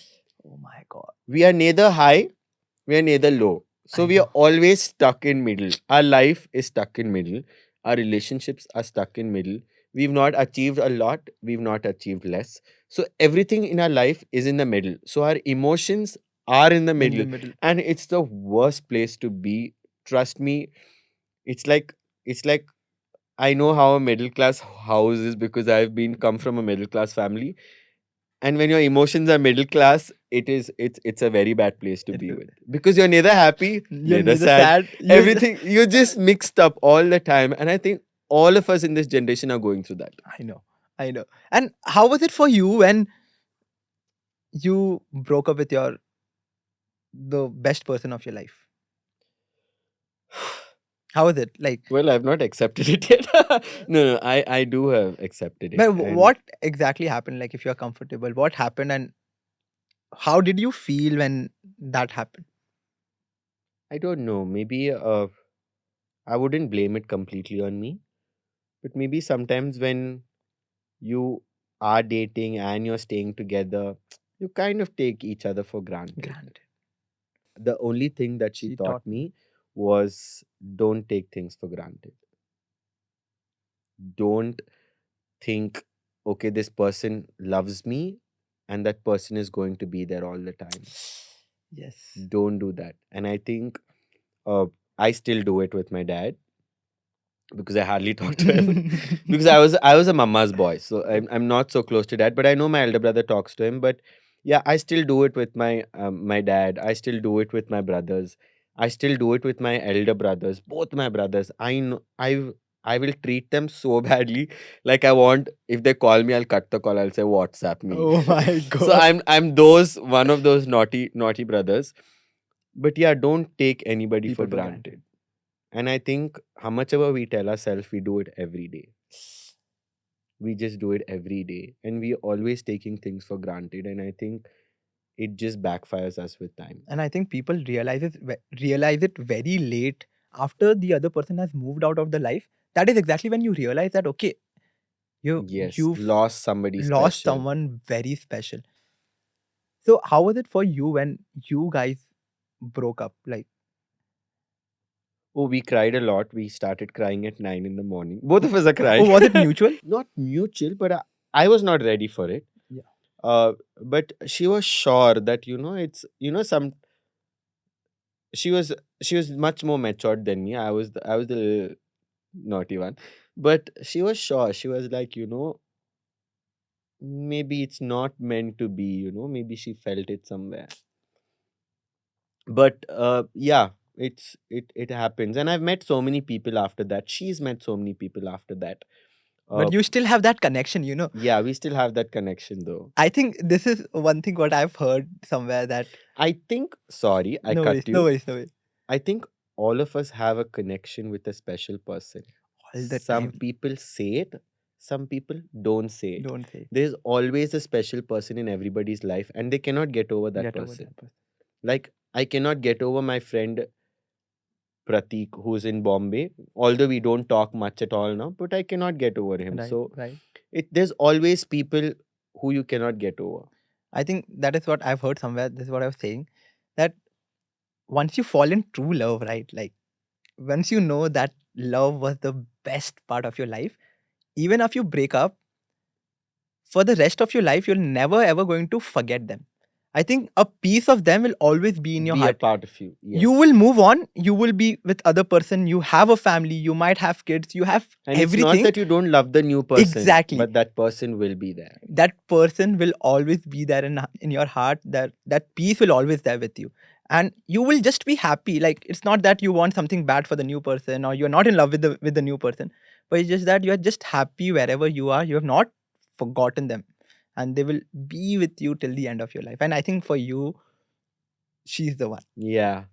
Speaker 2: Oh my god.
Speaker 1: We are neither high, we are neither low. So
Speaker 2: I
Speaker 1: we are
Speaker 2: know.
Speaker 1: always stuck in middle. Our life is stuck in middle. Our relationships are stuck in middle. We've not achieved a lot, we've not achieved less. So everything in our life is in the middle. So our emotions are in the
Speaker 2: In the
Speaker 1: middle.
Speaker 2: middle.
Speaker 1: And it's the worst place to be. Trust me. It's like it's like I know how a middle class house is because I've been come from a middle class family. And when your emotions are middle class, it's a very bad place to
Speaker 2: It
Speaker 1: be
Speaker 2: is.
Speaker 1: with because you're neither happy,
Speaker 2: You're
Speaker 1: neither
Speaker 2: neither
Speaker 1: sad.
Speaker 2: sad.
Speaker 1: Everything you're just mixed up all the time. And I think all of us in this generation are going through that.
Speaker 2: I know. I know. And how was it for you when you broke up with your the best person of your life? How was it? Like,
Speaker 1: Well, I've not accepted it yet. No, I do have accepted it.
Speaker 2: but
Speaker 1: And
Speaker 2: what exactly happened? Like, if you're comfortable, what happened and how did you feel when that happened?
Speaker 1: I don't know. Maybe I wouldn't blame it completely on me. But maybe sometimes when you are dating and you're staying together, you kind of take each other for granted.
Speaker 2: Granted.
Speaker 1: The only thing that she
Speaker 2: She
Speaker 1: taught
Speaker 2: taught me.
Speaker 1: me was don't take things for granted. Don't think, okay, this person loves me and that person is going to be there all the time.
Speaker 2: Yes.
Speaker 1: Don't do that. And I think uh, I still do it with my dad because I hardly talk to him because I was a mama's boy, so I'm not so close to dad. But I know my elder brother talks to him. But yeah, I still do it with my dad. I still do it with my brothers. I still do it with my elder brothers. Both my brothers. I know I will treat them so badly. Like I want if they call me, I'll cut the call. I'll say WhatsApp me.
Speaker 2: Oh my
Speaker 1: So
Speaker 2: god.
Speaker 1: I'm those one of those naughty brothers. But yeah, don't take anybody for
Speaker 2: People for
Speaker 1: granted.
Speaker 2: granted.
Speaker 1: And I think how much ever we tell ourselves, we do it every day. We just do it every day. And we always taking things for granted. And I think it just backfires us with time.
Speaker 2: And I think people realize it very late after the other person has moved out of the life. That is exactly when you realize that okay,
Speaker 1: Yes,
Speaker 2: you've
Speaker 1: lost somebody
Speaker 2: lost
Speaker 1: special.
Speaker 2: someone very special. So how was it for you when you guys broke up? Like,
Speaker 1: Oh, we cried a lot. We started crying at 9 in the morning. Both of us are
Speaker 2: oh,
Speaker 1: crying.
Speaker 2: was it mutual?
Speaker 1: Not mutual, but I was not ready for it.
Speaker 2: Yeah.
Speaker 1: But she was sure that, it's, some she was much more matured than me. I was the little naughty one. But she was sure. She was like, maybe it's not meant to be, maybe she felt it somewhere. But yeah, it happens. And I've met so many people after that. She's met so many people after that.
Speaker 2: But you still have that connection.
Speaker 1: Yeah, we still have that connection though.
Speaker 2: I think this is one thing what I've heard somewhere that
Speaker 1: I think, sorry, I
Speaker 2: no
Speaker 1: cut
Speaker 2: worries, no
Speaker 1: you.
Speaker 2: worries, no worries.
Speaker 1: I think all of us have a connection with a special person.
Speaker 2: All the
Speaker 1: Some
Speaker 2: time.
Speaker 1: people say it, some people don't say it.
Speaker 2: Don't say.
Speaker 1: There's always a special person in everybody's life, and they cannot get over that
Speaker 2: Get over
Speaker 1: person.
Speaker 2: that person.
Speaker 1: Like, I cannot get over my friend Pratik, who's in Bombay, although we don't talk much at all now, but I cannot get over him.
Speaker 2: Right,
Speaker 1: So,
Speaker 2: right.
Speaker 1: there's always people who you cannot get over.
Speaker 2: I think that is what I've heard somewhere. This is what I was saying. That once you fall in true love, right? Like once you know that love was the best part of your life, even if you break up, for the rest of your life, you're never ever going to forget them. I think a piece of them will always be in your
Speaker 1: Be a
Speaker 2: heart.
Speaker 1: part of you. Yes.
Speaker 2: You will move on. You will be with other person. You have a family. You might have kids. You have
Speaker 1: And it's not
Speaker 2: everything.
Speaker 1: that you don't love the new person,
Speaker 2: Exactly.
Speaker 1: but that person will be there.
Speaker 2: That person will always be there in your heart. That peace will always there with you, and you will just be happy. Like it's not that you want something bad for the new person or you're not in love with the new person, but it's just that you are just happy wherever you are. You have not forgotten them, and they will be with you till the end of your life. And I think for you, she's the one.
Speaker 1: Yeah.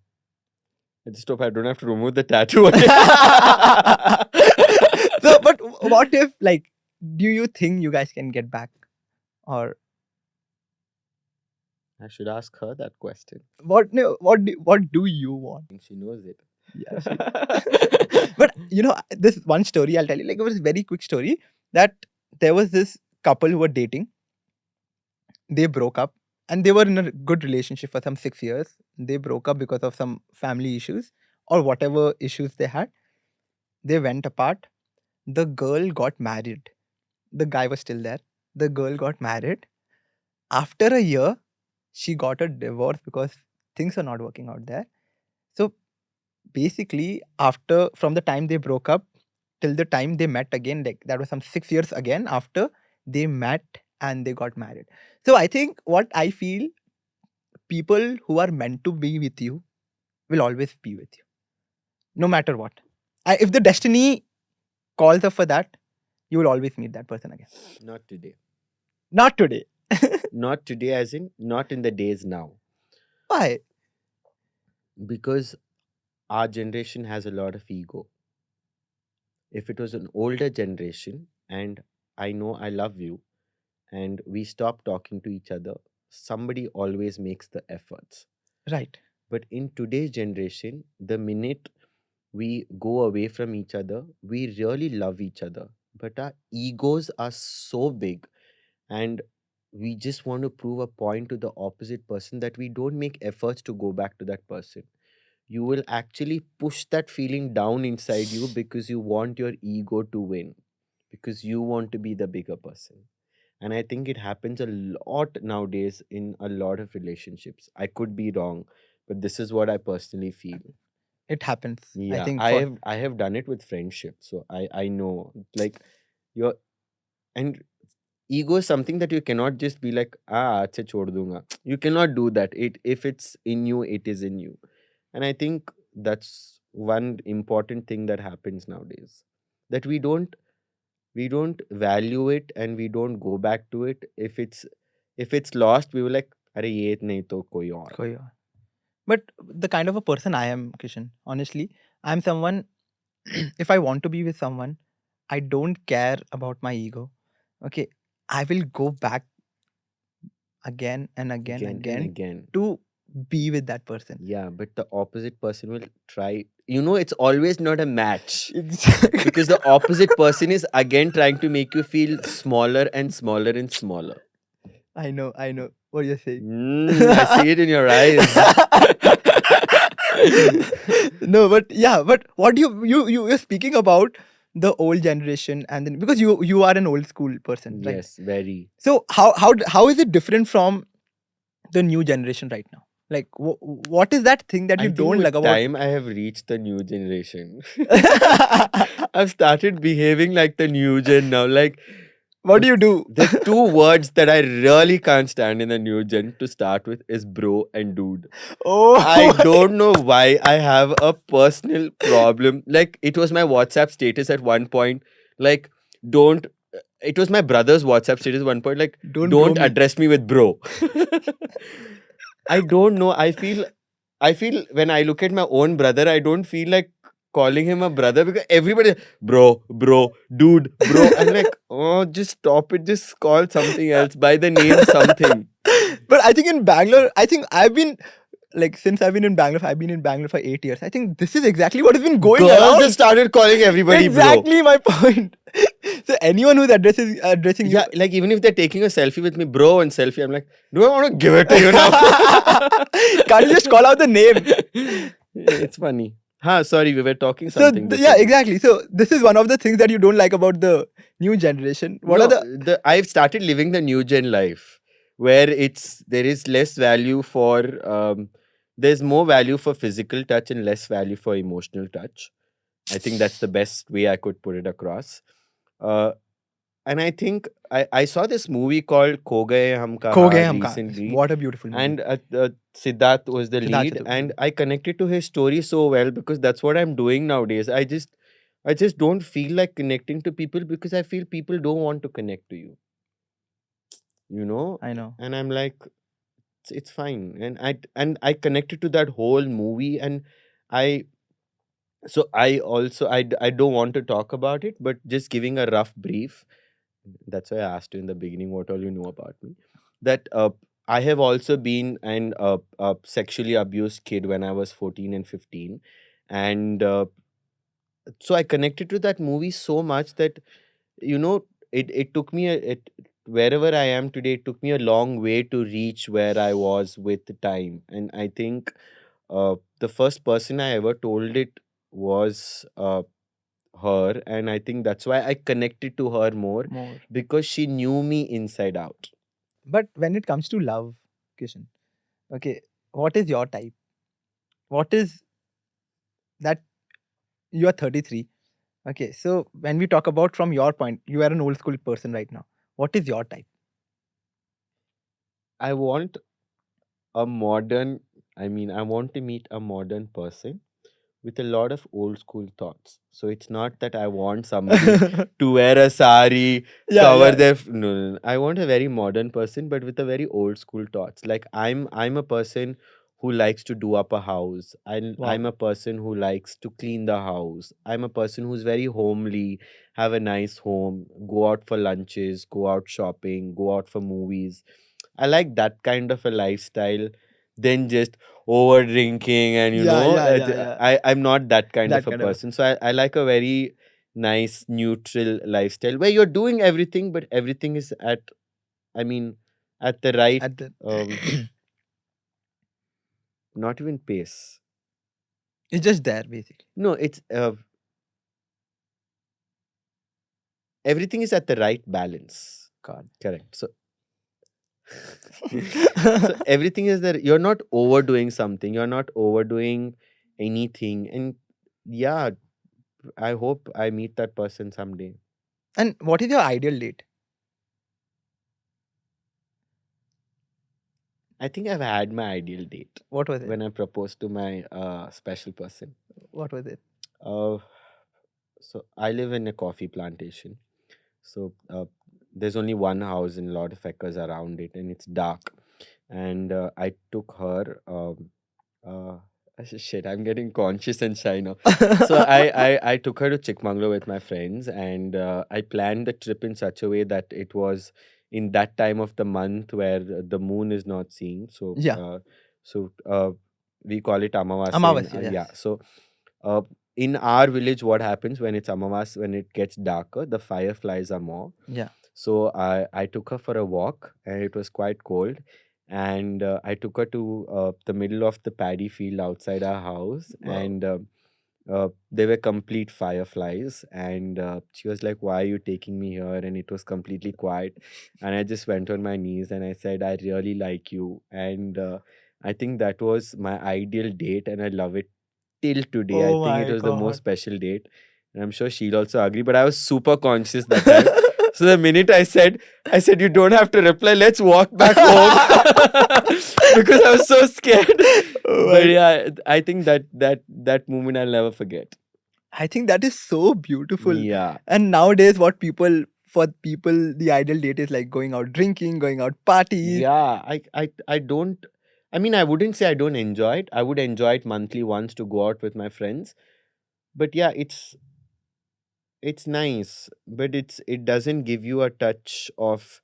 Speaker 1: I just hope I don't have to remove the tattoo again.
Speaker 2: So, but what if, like, do you think you guys can get back, or
Speaker 1: I should ask her that question.
Speaker 2: what? No, what do you want?
Speaker 1: I think she knows it.
Speaker 2: Yeah, but this one story I'll tell you. Like it was a very quick story that there was this couple who were dating. They broke up, and they were in a good relationship for some 6 years. They broke up because of some family issues or whatever issues they had. They went apart. The girl got married. The guy was still there. The girl got married. After a year, she got a divorce because things are not working out there. So basically, after from the time they broke up, till the time they met again. Like that was some 6 years again after they met and they got married. So I think what I feel, people who are meant to be with you will always be with you, no matter what. If the destiny calls up for that, you will always meet that person again.
Speaker 1: Not today.
Speaker 2: Not today.
Speaker 1: Not today, as in not in the days now.
Speaker 2: Why?
Speaker 1: Because our generation has a lot of ego. If it was an older generation and I know I love you and we stop talking to each other, somebody always makes the efforts.
Speaker 2: Right.
Speaker 1: But in today's generation, the minute we go away from each other, we really love each other. But our egos are so big and we just want to prove a point to the opposite person that we don't make efforts to go back to that person. You will actually push that feeling down inside you because you want your ego to win, because you want to be the bigger person. And I think it happens a lot nowadays in a lot of relationships. I could be wrong, but this is what I personally feel.
Speaker 2: It happens. I
Speaker 1: Yeah,
Speaker 2: think
Speaker 1: I
Speaker 2: for
Speaker 1: have done it with friendship, so I know, like, your and ego is something that you cannot just be like, acha chhod dunga. You cannot do that. It If it's in you, it is in you. And I think that's one important thing that happens nowadays, that we don't value it and we don't go back to it. If it's lost, we were like, अरे ये नहीं तो कोई और.
Speaker 2: koi aur. But the kind of a person I am, Kishan, honestly, I'm someone, if I want to be with someone, I don't care about my ego. Okay. I will go back again and again
Speaker 1: Again and
Speaker 2: again
Speaker 1: again.
Speaker 2: to be with that person.
Speaker 1: Yeah, but the opposite person will try. It's always not a match.
Speaker 2: Exactly.
Speaker 1: Because the opposite person is again trying to make you feel smaller and smaller and smaller.
Speaker 2: I know what you're saying.
Speaker 1: I see it in your eyes.
Speaker 2: No, but yeah, but what you're speaking about the old generation, and then because you are an old school person, right?
Speaker 1: Yes, very.
Speaker 2: So how is it different from the new generation right now? Like what is that thing that
Speaker 1: I
Speaker 2: you
Speaker 1: think
Speaker 2: don't
Speaker 1: with
Speaker 2: like about?
Speaker 1: time I have reached the new generation. I've started behaving like the new gen now. Like,
Speaker 2: What do you do?
Speaker 1: there's two words that I really can't stand in the new gen to start with is bro and dude.
Speaker 2: Oh,
Speaker 1: I don't know why I have a personal problem. Like, it was my WhatsApp status at one point. Like, don't. It was my brother's WhatsApp status at one point. Like,
Speaker 2: Don't bro
Speaker 1: don't
Speaker 2: me.
Speaker 1: address me with bro. I don't know. I feel when I look at my own brother, I don't feel like calling him a brother because everybody, bro, dude, bro. I'm like, oh, just stop it. Just call something else by the name something.
Speaker 2: But I think in Bangalore, I think I've been since I've been in Bangalore for 8 years. I think this is exactly what has been going
Speaker 1: Girls
Speaker 2: around.
Speaker 1: have started calling everybody bro.
Speaker 2: Exactly my point. So anyone who's addressing
Speaker 1: Yeah,
Speaker 2: you,
Speaker 1: like even if they're taking a selfie with me, bro, and selfie, I'm like, do I want to give it to you now?
Speaker 2: can't you just call out the name?
Speaker 1: It's funny. Sorry, we were talking
Speaker 2: So
Speaker 1: something.
Speaker 2: yeah, exactly. So this is one of the things that you don't like about the new generation. What are the
Speaker 1: I've started living the new gen life where there is less value for there's more value for physical touch and less value for emotional touch. I think that's the best way I could put it across. And I think I saw this movie called Kho Gaye Hum Kaha
Speaker 2: Kho Gaye Hum Kaha?
Speaker 1: recently,
Speaker 2: What a beautiful movie.
Speaker 1: and Siddharth was the
Speaker 2: Siddharth
Speaker 1: lead,
Speaker 2: Chaturvedi.
Speaker 1: and I connected to his story so well because that's what I'm doing nowadays. I just don't feel like connecting to people because I feel people don't want to connect to you.
Speaker 2: I know.
Speaker 1: And I'm like, it's fine. And I connected to that whole movie, and I I also I don't want to talk about it, but just giving a rough brief. That's why I asked you in the beginning what all you know about me. That I have also been a sexually abused kid when I was 14 and 15, and so I connected to that movie so much that it took me wherever I am today. It took me a long way to reach where I was with time, and I think the first person I ever told it was her, and I think that's why I connected to her more because she knew me inside out.
Speaker 2: But when it comes to love, Kishan, okay, what is your type? What is that? You are 33. Okay, so when we talk about from your point, you are an old school person right now. What is your type?
Speaker 1: I want a modern, I want to meet a modern person with a lot of old school thoughts. So it's not that I want somebody to wear a sari,
Speaker 2: Yeah,
Speaker 1: cover
Speaker 2: yeah.
Speaker 1: their no, no, no. I want a very modern person, but with a very old school thoughts. Like I'm a person who likes to do up a house. I'm
Speaker 2: Wow.
Speaker 1: a person who likes to clean the house. I'm a person who's very homely, have a nice home, go out for lunches, go out shopping, go out for movies. I like that kind of a lifestyle than just over drinking and
Speaker 2: Yeah, yeah, yeah, yeah.
Speaker 1: I'm not that kind of
Speaker 2: That
Speaker 1: a
Speaker 2: kind of
Speaker 1: person. So I like a very nice neutral lifestyle where you're doing everything, but everything is at I mean at the right
Speaker 2: at the
Speaker 1: um not even pace.
Speaker 2: it's just there basically.
Speaker 1: No, it's everything is at the right balance.
Speaker 2: God.
Speaker 1: Correct. So so everything is that you're not overdoing something, you're not overdoing anything. And yeah, I hope I meet that person someday.
Speaker 2: And what is your ideal date?
Speaker 1: I think I've had my ideal date
Speaker 2: What was it?
Speaker 1: when I proposed to my special person.
Speaker 2: What was it?
Speaker 1: Uh, so I live in a coffee plantation. So there's only one house and a lot of acres around it, and it's dark. And I took her. Shit, I'm getting conscious and shy now. So I took her to Chikmagalur with my friends, and I planned the trip in such a way that it was in that time of the month where the moon is not seen.
Speaker 2: Yeah.
Speaker 1: So we call it Amavasya.
Speaker 2: Amavasya, yes.
Speaker 1: Yeah. So uh, in our village, what happens when it's Amavas, when it gets darker, the fireflies are more.
Speaker 2: Yeah.
Speaker 1: So I took her for a walk, and it was quite cold. And I took her to the middle of the paddy field outside our house,
Speaker 2: Wow.
Speaker 1: and they were complete fireflies. And she was like, "Why are you taking me here?" And it was completely quiet. And I just went on my knees and I said, "I really like you." And I think that was my ideal date, and I love it till today. I
Speaker 2: Oh
Speaker 1: think it
Speaker 2: my
Speaker 1: was the most
Speaker 2: god.
Speaker 1: special date, and I'm sure she'll also agree. But I was super conscious that time. So the minute I said, "You don't have to reply. Let's walk back home," because I was so scared.
Speaker 2: Oh
Speaker 1: But
Speaker 2: my.
Speaker 1: yeah, I think that moment I'll never forget.
Speaker 2: I think that is so beautiful.
Speaker 1: Yeah,
Speaker 2: And nowadays, what people for people, the ideal date is like going out drinking, going out parties.
Speaker 1: yeah. I don't. I mean, I wouldn't say I don't enjoy it. I would enjoy it monthly once to go out with my friends. But yeah, it's nice, but it doesn't give you a touch of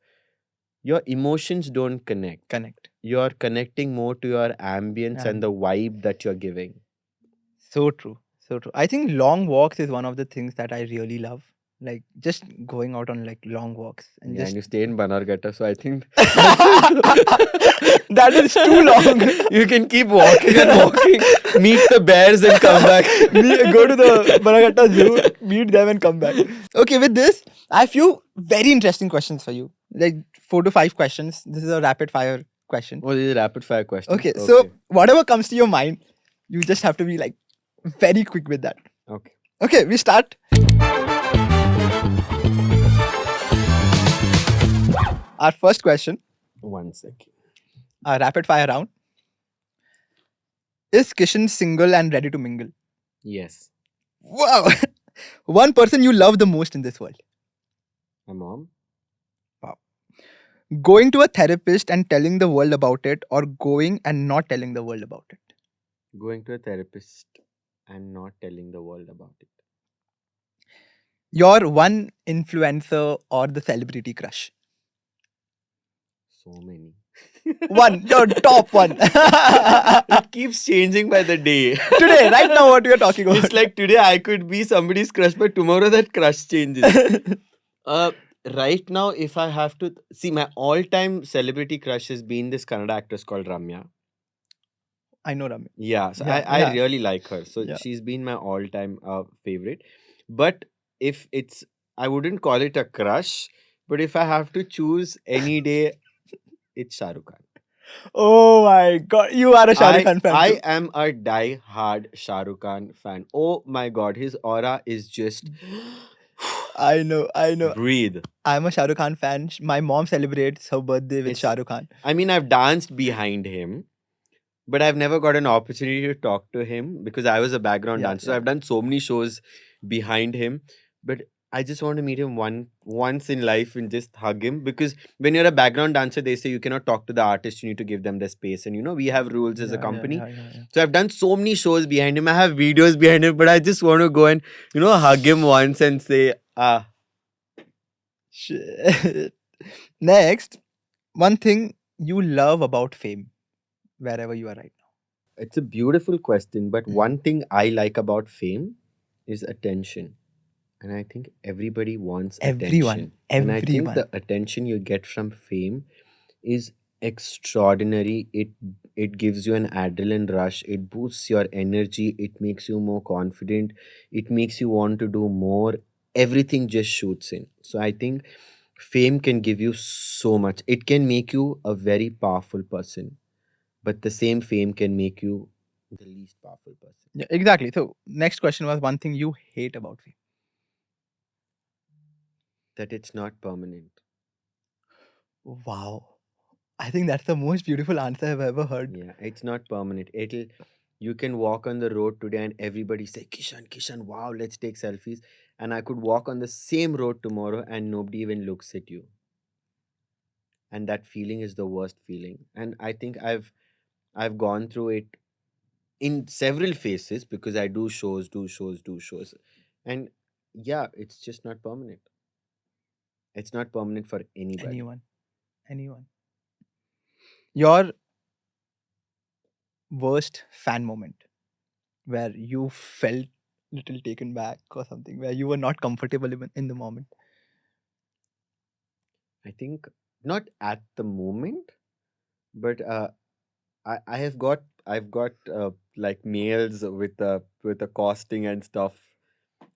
Speaker 1: your emotions don't connect.
Speaker 2: Connect.
Speaker 1: You're connecting more to your ambience and
Speaker 2: And
Speaker 1: the vibe that you're giving.
Speaker 2: so true. So true. I think long walks is one of the things that I really love. Like just going out on like long walks and
Speaker 1: Yeah, and
Speaker 2: just
Speaker 1: you stay in Banarghatta, so I think
Speaker 2: that is too long.
Speaker 1: you can keep walking and walking, meet the bears and come back.
Speaker 2: Go to the Banagatta Zoo, meet them, and come back. Okay, with this, I have few very interesting questions for you. Like 4 to 5 questions. This is a rapid fire question.
Speaker 1: Oh, these are rapid fire questions.
Speaker 2: Okay, so whatever comes to your mind, you just have to be like very quick with that.
Speaker 1: Okay.
Speaker 2: Okay, we start. Our first question,
Speaker 1: 1 second.
Speaker 2: our rapid fire round. Is Kishan single and ready to mingle?
Speaker 1: Yes.
Speaker 2: Wow. One person you love the most in this world.
Speaker 1: My mom.
Speaker 2: Going to a therapist and telling the world about it, or going and not telling the world about it.
Speaker 1: Going to a therapist and not telling the world about it.
Speaker 2: Your one influencer or the celebrity crush.
Speaker 1: So many.
Speaker 2: One, your top one.
Speaker 1: It keeps changing by the day.
Speaker 2: Today, right now, what we are talking about.
Speaker 1: It's like today I could be somebody's crush, but tomorrow that crush changes. Right now, if I have to see, my all-time celebrity crush has been this Kannada actress called Ramya.
Speaker 2: I know Ramya.
Speaker 1: Yeah, so
Speaker 2: Yeah,
Speaker 1: I
Speaker 2: yeah.
Speaker 1: really like her. So
Speaker 2: Yeah.
Speaker 1: she's been my all-time favorite. But if it's, I wouldn't call it a crush. But if I have to choose any day, it's Shah Rukh Khan.
Speaker 2: Oh my god, you are a Shah Rukh
Speaker 1: I
Speaker 2: Khan fan
Speaker 1: I
Speaker 2: too.
Speaker 1: am a die-hard Shah Rukh Khan fan. Oh my god, his aura is just
Speaker 2: I know.
Speaker 1: breathe.
Speaker 2: I'm a Shah Rukh Khan fan. My mom celebrates her birthday with
Speaker 1: It's
Speaker 2: Shah Rukh Khan.
Speaker 1: I mean I've danced behind him, but I've never got an opportunity to talk to him because I was a background
Speaker 2: Yeah,
Speaker 1: dancer. So
Speaker 2: yeah.
Speaker 1: I've done so many shows behind him, but I just want to meet him once in life and just hug him because when you're a background dancer, they say you cannot talk to the artist, you need to give them the space. And we have rules as a company.
Speaker 2: Yeah.
Speaker 1: So I've done so many shows behind him. I have videos behind him, but I just want to go and hug him once and say,
Speaker 2: Shit. Next, one thing you love about fame, wherever you are right
Speaker 1: it's a beautiful question, but
Speaker 2: now.
Speaker 1: one thing I like about fame is attention. And I think everybody wants
Speaker 2: Everyone,
Speaker 1: attention. And I think
Speaker 2: everyone.
Speaker 1: the attention you get from fame is extraordinary. It gives you an adrenaline rush. It boosts your energy. It makes you more confident. It makes you want to do more. Everything just shoots in. So I think fame can give you so much. It can make you a very powerful person, but the same fame can make you the least powerful person.
Speaker 2: Yeah, exactly. So, next question was one thing you hate about fame.
Speaker 1: That it's not permanent.
Speaker 2: Wow. I think that's the most beautiful answer I've ever heard.
Speaker 1: Yeah, it's not permanent. You can walk on the road today and everybody say, Kishan, Kishan, wow, let's take selfies. And I could walk on the same road tomorrow and nobody even looks at you. And that feeling is the worst feeling. And I think I've gone through it in several phases because I do shows, do shows, do shows. And yeah, it's just not permanent. It's not permanent for anybody.
Speaker 2: Anyone, anyone. Your worst fan moment where you felt little taken back or something, where you were not comfortable even in the moment.
Speaker 1: I think not at the moment, but I've got like mails with the costing and stuff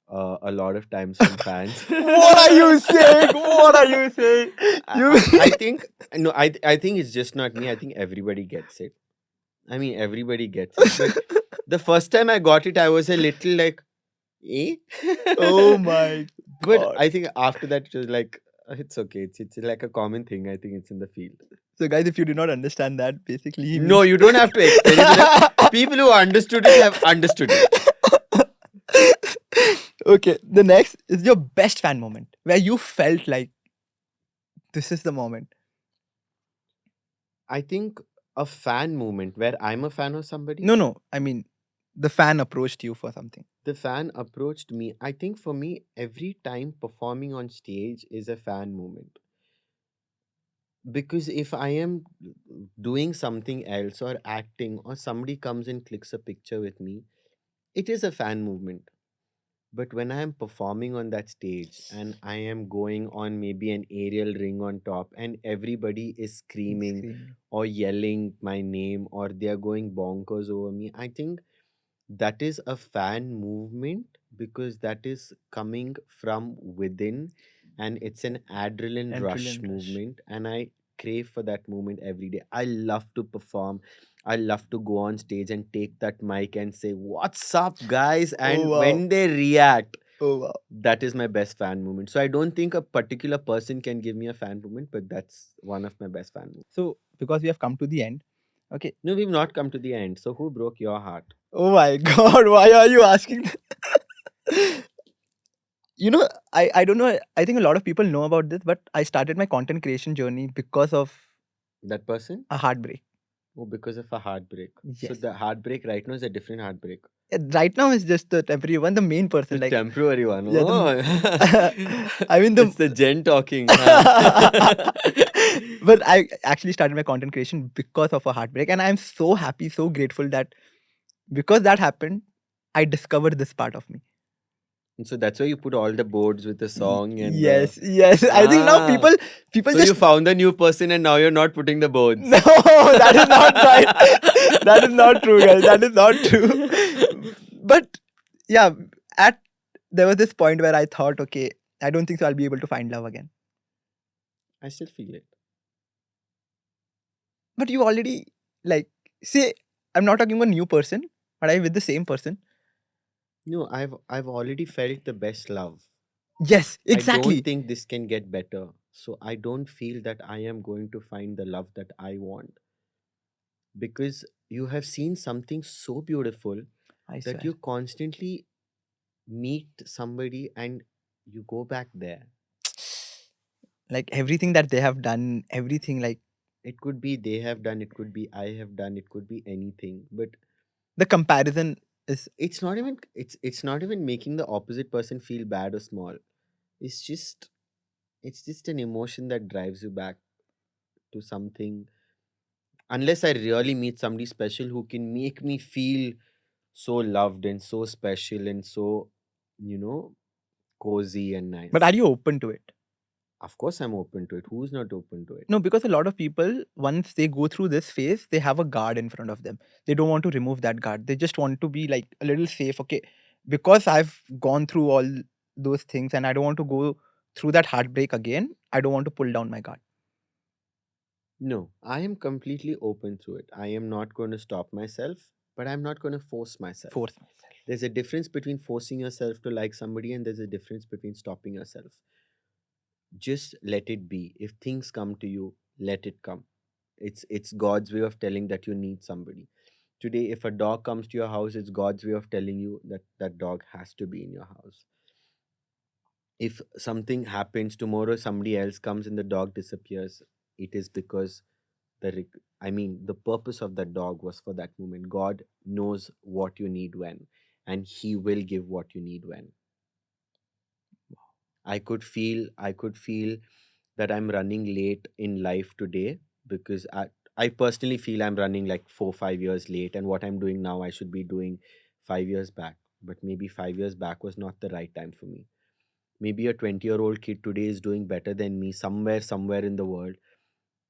Speaker 1: a lot of times from fans.
Speaker 2: What are you saying? What are you saying?
Speaker 1: I think no, I think it's just not me. I think everybody gets it. I mean, everybody gets it. But the first time I got it, I was a little like, eh?
Speaker 2: Oh my
Speaker 1: But
Speaker 2: god.
Speaker 1: I think after that, it was like, it's okay. It's like a common thing. I think it's in the field.
Speaker 2: So, guys, if you did not understand that, basically he
Speaker 1: No,
Speaker 2: means.
Speaker 1: you don't have to explain it. People who understood it have understood it.
Speaker 2: Okay, the next is your best fan moment where you felt like this is the moment.
Speaker 1: I think a fan moment where I'm a fan of somebody,
Speaker 2: No, I mean, the fan approached you for something.
Speaker 1: the fan approached me. I think for me, every time performing on stage is a fan moment. Because if I am doing something else or acting, or somebody comes and clicks a picture with me, it is a fan movement. But when I am performing on that stage and I am going on maybe an aerial ring on top and everybody is screaming
Speaker 2: Screaming.
Speaker 1: or yelling my name or they are going bonkers over me, I think that is a fan movement because that is coming from within and it's an adrenaline rush
Speaker 2: Adrenaline rush.
Speaker 1: movement and I crave for that moment every day. I love to perform. I love to go on stage and take that mic and say what's up guys,
Speaker 2: Oh
Speaker 1: and
Speaker 2: wow.
Speaker 1: when they react,
Speaker 2: Oh wow.
Speaker 1: that is my best fan moment. So I don't think a particular person can give me a fan moment, but that's one of my best fan moments.
Speaker 2: So because we have come to the end, okay.
Speaker 1: No, we've not come to the end. So who broke your heart?
Speaker 2: Oh my god, why are you asking? You know, I don't know. I think a lot of people know about this, but I started my content creation journey because of
Speaker 1: That person?
Speaker 2: a heartbreak.
Speaker 1: Oh, because of a heartbreak. So
Speaker 2: Yes.
Speaker 1: the heartbreak right now is a different heartbreak.
Speaker 2: Right now is just the temporary one, the main
Speaker 1: The
Speaker 2: person. Like,
Speaker 1: temporary one.
Speaker 2: yeah,
Speaker 1: Oh.
Speaker 2: I mean
Speaker 1: It's the Jen talking. Huh?
Speaker 2: but I actually started my content creation because of a heartbreak, and I'm so happy, so grateful that because that happened, I discovered this part of me.
Speaker 1: So that's why you put all the boards with the song and
Speaker 2: Yes, yes. I think now
Speaker 1: ah.
Speaker 2: people
Speaker 1: So you
Speaker 2: just
Speaker 1: found a new person and now you're not putting the boards.
Speaker 2: no, that is not right. That is not true, guys. That is not true. But yeah, at there was this point where I thought, okay, I don't think so. I'll be able to find love again.
Speaker 1: I still feel it.
Speaker 2: But you already, like, say, I'm not talking about new person, but I'm with the same person.
Speaker 1: No, I've already felt the best love.
Speaker 2: Yes,
Speaker 1: I don't
Speaker 2: exactly.
Speaker 1: think this can get better. So I don't feel that I am going to find the love that I want, because you have seen something so beautiful
Speaker 2: I
Speaker 1: that
Speaker 2: swear.
Speaker 1: you constantly meet somebody and you go back there.
Speaker 2: Like everything that they have done, everything, like
Speaker 1: It could be they have done, it could be I have done, it could be anything, but
Speaker 2: the comparison is
Speaker 1: it's not even making the opposite person feel bad or small. It's just it's just an emotion that drives you back to something. Unless I really meet somebody special who can make me feel so loved and so special and so, you know, cozy and
Speaker 2: but are
Speaker 1: nice.
Speaker 2: you open to it?
Speaker 1: Of course, I'm open to it. Who's not open to it?
Speaker 2: No, because a lot of people, once they go through this phase, they have a guard in front of them. They don't want to remove that guard. They just want to be like a little safe. Okay, because I've gone through all those things and I don't want to go through that heartbreak again. I don't want to pull down my guard.
Speaker 1: No, I am completely open to it. I am not going to stop myself, but I'm not going to force myself.
Speaker 2: Force myself.
Speaker 1: There's a difference between forcing yourself to like somebody, and there's a difference between stopping yourself. Just let it be. If things come to you, let it come. It's God's way of telling that you need somebody. Today, if a dog comes to your house, it's God's way of telling you that that dog has to be in your house. If something happens tomorrow, somebody else comes and the dog disappears, it is because the purpose of that dog was for that moment. God knows what you need when, and He will give what you need when. I could feel that I'm running late in life today, because I personally feel I'm running like 4 5 years late, and what I'm doing now I should be doing 5 years back. But maybe 5 years back was not the right time for me. Maybe a 20-year-old kid today is doing better than me somewhere in the world,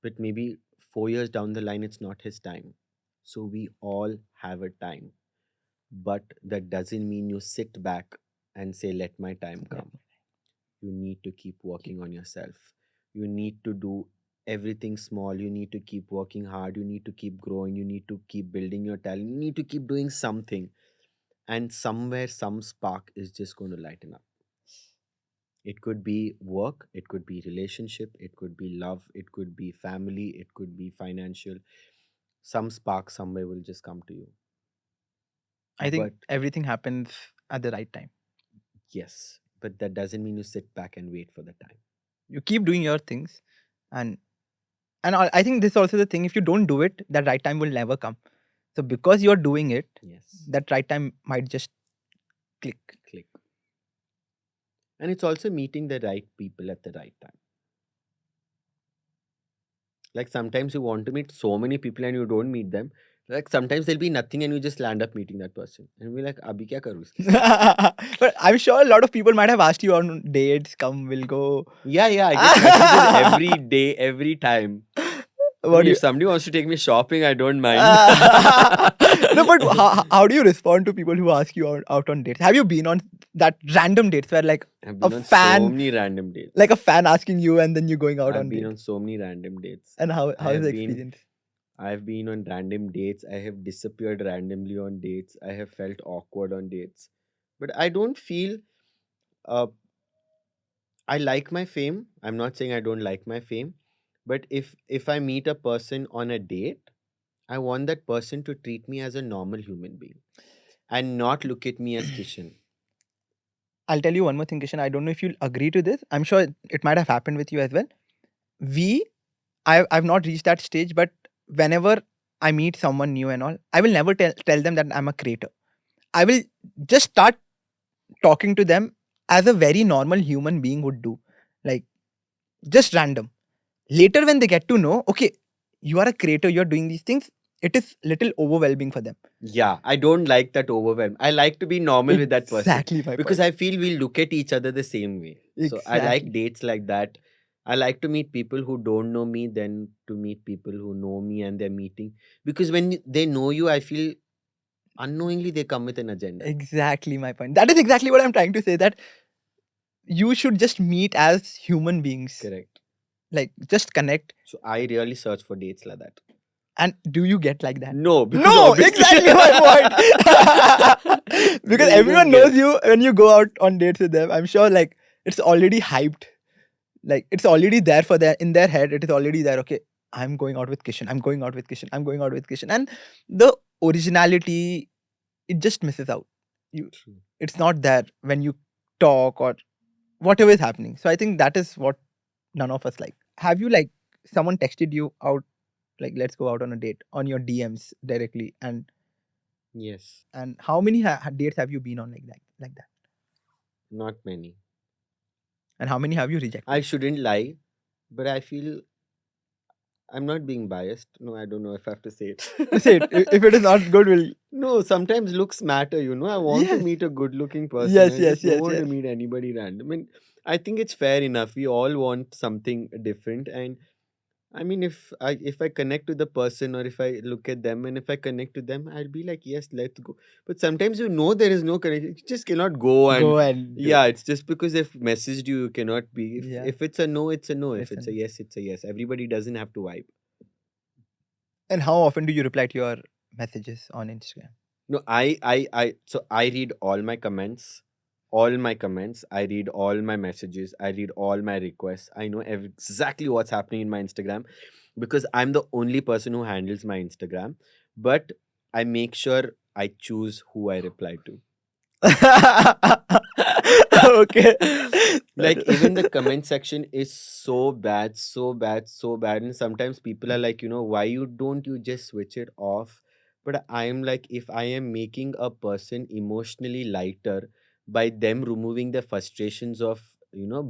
Speaker 1: but maybe 4 years down the line it's not his time. So we all have a time, but that doesn't mean you sit back and say, let my time
Speaker 2: Yeah.
Speaker 1: come. You need to keep working on yourself. You need to do everything small. You need to keep working hard. You need to keep growing. You need to keep building your talent. You need to keep doing something. And somewhere, some spark is just going to lighten up. It could be work, it could be relationship, it could be love, it could be family, it could be financial. Some spark somewhere will just come to you.
Speaker 2: I think
Speaker 1: But
Speaker 2: everything happens at the right time.
Speaker 1: yes, but that doesn't mean you sit back and wait for the time.
Speaker 2: You keep doing your things, and I think this is also the thing. If you don't do it, that right time will never come. So because you're doing it,
Speaker 1: Yes,
Speaker 2: that right time might just click.
Speaker 1: click. And it's also meeting the right people at the right time. Like sometimes you want to meet so many people and you don't meet them. Like sometimes there'll be nothing and you just land up meeting that person. And we're like, Abhi kya karu uske sath?
Speaker 2: But I'm sure a lot of people might have asked you on dates, come, we'll go.
Speaker 1: Yeah, I get messages every day, every time. I
Speaker 2: What
Speaker 1: mean,
Speaker 2: do
Speaker 1: if
Speaker 2: you?
Speaker 1: somebody wants to take me shopping, I don't mind.
Speaker 2: No, but how do you respond to people who ask you out on dates? Have you been on that random dates where like
Speaker 1: I've
Speaker 2: a
Speaker 1: been on so
Speaker 2: fan,
Speaker 1: many random dates.
Speaker 2: like a fan asking you and then you going out
Speaker 1: I've
Speaker 2: on
Speaker 1: been
Speaker 2: date?
Speaker 1: on so many random dates.
Speaker 2: And how
Speaker 1: I
Speaker 2: is
Speaker 1: have
Speaker 2: the
Speaker 1: been
Speaker 2: experience?
Speaker 1: I've been on random dates. I have disappeared randomly on dates. I have felt awkward on dates. But I don't feel uh I like my fame. I'm not saying I don't like my fame. But if I meet a person on a date, I want that person to treat me as a normal human being and not look at me as Kishan.
Speaker 2: I'll tell you one more thing, Kishan. I don't know if you'll agree to this. I'm sure it might have happened with you as well. We, I've not reached that stage, but whenever I meet someone new and all, I will never tell them that I'm a creator. I will just start talking to them as a very normal human being would do. Like, just random. Later, when they get to know, okay, you are a creator, you're doing these things, it is little overwhelming for them.
Speaker 1: Yeah, I don't like that overwhelm. I like to be normal with that person
Speaker 2: Exactly my
Speaker 1: because
Speaker 2: point.
Speaker 1: I feel we look at each other the same way. So I like
Speaker 2: Exactly.
Speaker 1: dates like that. I like to meet people who don't know me than to meet people who know me and they're meeting. Because when they know you, I feel unknowingly they come with an agenda.
Speaker 2: Exactly my point. That is exactly what I'm trying to say. That you should just meet as human beings.
Speaker 1: Correct.
Speaker 2: Like, just connect.
Speaker 1: So I really search for dates like that.
Speaker 2: And do you get like that?
Speaker 1: No, because
Speaker 2: No,
Speaker 1: obviously
Speaker 2: exactly my point. Because
Speaker 1: you
Speaker 2: everyone
Speaker 1: don't get.
Speaker 2: knows you when you go out on dates with them. I'm sure like it's already hyped. Like it's already there for their in their head. It is already there. Okay, I'm going out with Kishan. I'm going out with Kishan. I'm going out with Kishan. And the originality, it just misses out. You,
Speaker 1: True.
Speaker 2: it's not there when you talk or whatever is happening. So I think that is what none of us like. Have you like someone texted you out like let's go out on a date on your DMs directly
Speaker 1: Yes,
Speaker 2: and how many dates have you been on like that
Speaker 1: not many.
Speaker 2: and how many have you
Speaker 1: I
Speaker 2: rejected?
Speaker 1: shouldn't lie, but I feel I'm not being biased. No, I don't know if I have to say it.
Speaker 2: Say it. If it is not good, will
Speaker 1: No, sometimes looks matter, you know. I want to
Speaker 2: yes,
Speaker 1: meet a good looking person.
Speaker 2: yes,
Speaker 1: I just
Speaker 2: yes,
Speaker 1: don't
Speaker 2: yes,
Speaker 1: want to
Speaker 2: yes.
Speaker 1: meet anybody random. And I think it's fair enough. We all want something different. And I mean, if I connect to the person or if I look at them and if I connect to them, I'll be like, yes, let's go. But sometimes there is no connection. You just cannot go and
Speaker 2: Go and do.
Speaker 1: yeah, it's just because they've messaged you, you cannot be. If
Speaker 2: Yeah,
Speaker 1: if it's a no, it's a no. If it's a
Speaker 2: listen.
Speaker 1: yes, it's a yes. Everybody doesn't have to vibe.
Speaker 2: And how often do you reply to your messages on Instagram?
Speaker 1: No, I read all my comments, all my comments. I read all my messages. I read all my requests. I know exactly what's happening in my Instagram because I'm the only person who handles my Instagram. But I make sure I choose who I reply to.
Speaker 2: Okay.
Speaker 1: Like even the comment section is so bad, so bad, so bad. And sometimes people are like, why don't you just switch it off? But I am like, if I am making a person emotionally lighter by them removing the frustrations of,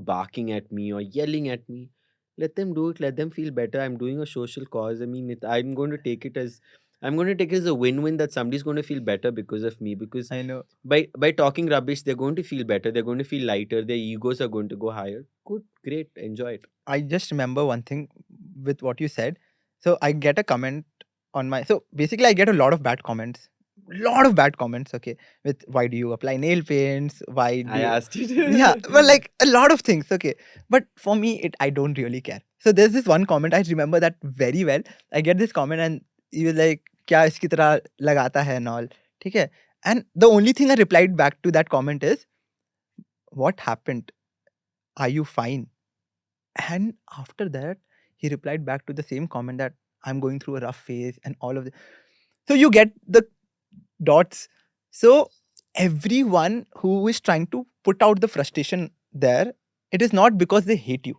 Speaker 1: barking at me or yelling at me, let them do it, let them feel better. I'm doing a social cause. I mean, I'm going to take it as a win-win that somebody's going to feel better because of me, because
Speaker 2: I know.
Speaker 1: by talking rubbish, they're going to feel better, they're going to feel lighter, their egos are going to go higher. Good, great, enjoy it.
Speaker 2: I just remember one thing with what you said. So I get a comment on my. So basically, I get a lot of bad comments. Lot of bad comments. Okay, with why do you apply nail paints? Why do
Speaker 1: I
Speaker 2: you?
Speaker 1: asked you
Speaker 2: Yeah, well, like a lot of things. Okay, but for me, I don't really care. So there's this one comment I remember that very well. I get this comment and he was like, "क्या इसकी तरह लगाता है and all." ठीक है? And the only thing I replied back to that comment is, "What happened? Are you fine?" And after that, he replied back to the same comment that I'm going through a rough phase and all of this. So you get the dots. So everyone who is trying to put out the frustration there, it is not because they hate you,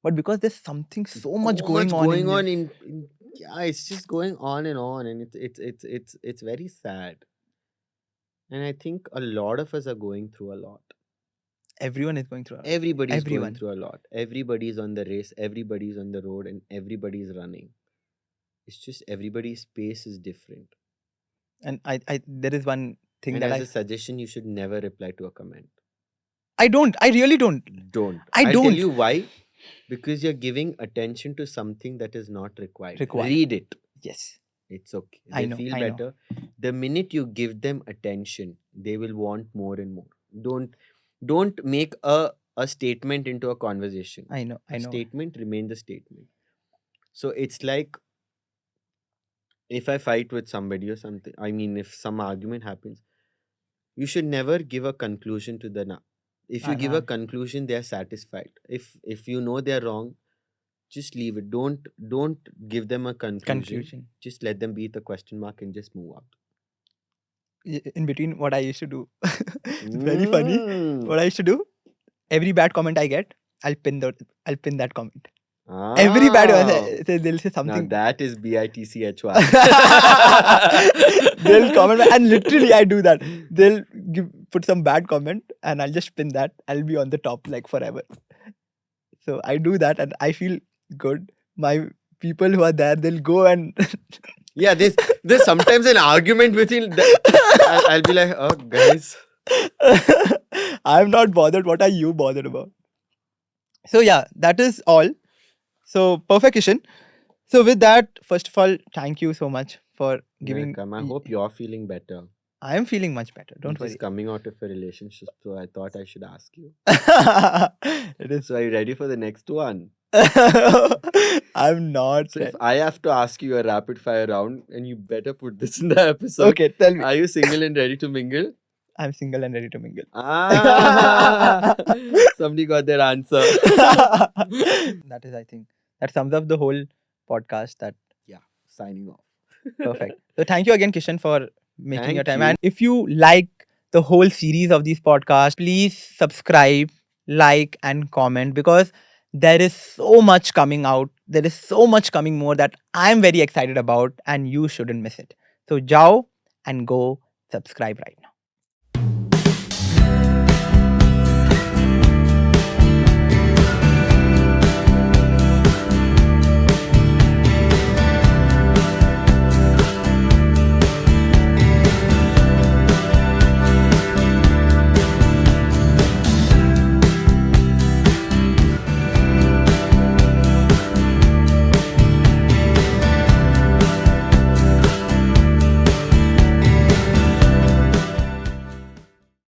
Speaker 2: but because there's something so much
Speaker 1: so
Speaker 2: going
Speaker 1: much
Speaker 2: on
Speaker 1: going
Speaker 2: in them.
Speaker 1: on yeah, it's just going on and on, and it's very sad. And I think a lot of us are going through a lot.
Speaker 2: Everyone is going through it.
Speaker 1: Everybody's going
Speaker 2: Everyone.
Speaker 1: through a lot. Everybody's on the race, everybody's on the road, and everybody's running. It's just everybody's pace is different.
Speaker 2: And I there is one thing
Speaker 1: And
Speaker 2: that
Speaker 1: as a suggestion, you should never reply to a comment.
Speaker 2: I don't. I really don't.
Speaker 1: Don't.
Speaker 2: I
Speaker 1: I'll tell
Speaker 2: don't
Speaker 1: you why. Because you're giving attention to something that is not required.
Speaker 2: require.
Speaker 1: Read it.
Speaker 2: Yes.
Speaker 1: It's okay.
Speaker 2: I
Speaker 1: They
Speaker 2: know.
Speaker 1: feel
Speaker 2: I know.
Speaker 1: better. The minute you give them attention, they will want more and more. Don't make a statement into a conversation.
Speaker 2: I know. I
Speaker 1: A
Speaker 2: know.
Speaker 1: statement remain the statement. So it's like if I fight with somebody or something, I mean if some argument happens, you should never give a conclusion to if you give a conclusion, they are satisfied. If you know they're wrong, just leave it. Don't give them a conclusion. Just let them be the question mark and just move out.
Speaker 2: In between what I used to do. It's very funny. What I used to do, every bad comment I get, I'll pin that comment. Every bad they'll say
Speaker 1: Now
Speaker 2: something.
Speaker 1: that is bitchy.
Speaker 2: They'll comment and literally I do that. They'll put some bad comment and I'll just pin that. I'll be on the top like forever. So I do that and I feel good. My people who are there, they'll go and
Speaker 1: Yeah, there's sometimes an argument between I'll be like, oh guys.
Speaker 2: I'm not bothered. What are you bothered about? So yeah, that is all. So perfection. So with that, first of all, thank you so much for giving.
Speaker 1: Welcome. I hope you're feeling better.
Speaker 2: I am feeling much better. Don't
Speaker 1: Just
Speaker 2: worry.
Speaker 1: coming out of a relationship, so I thought I should ask you.
Speaker 2: It is.
Speaker 1: So are you ready for the next one?
Speaker 2: I'm not.
Speaker 1: So if I have to ask you a rapid fire round, and you better put this in the episode.
Speaker 2: Okay, tell me.
Speaker 1: Are you single and ready to mingle?
Speaker 2: I'm single and ready to mingle.
Speaker 1: Ah, somebody got their answer.
Speaker 2: That is, I think, that sums up the whole podcast. That
Speaker 1: Signing off.
Speaker 2: perfect. So thank you again, Kishan, for making your
Speaker 1: Thank
Speaker 2: time.
Speaker 1: you.
Speaker 2: And if you like the whole series of these podcasts, please subscribe, like, and comment, because there is so much coming out. There is so much coming more that I'm very excited about, and you shouldn't miss it. So, Jao and go subscribe right now.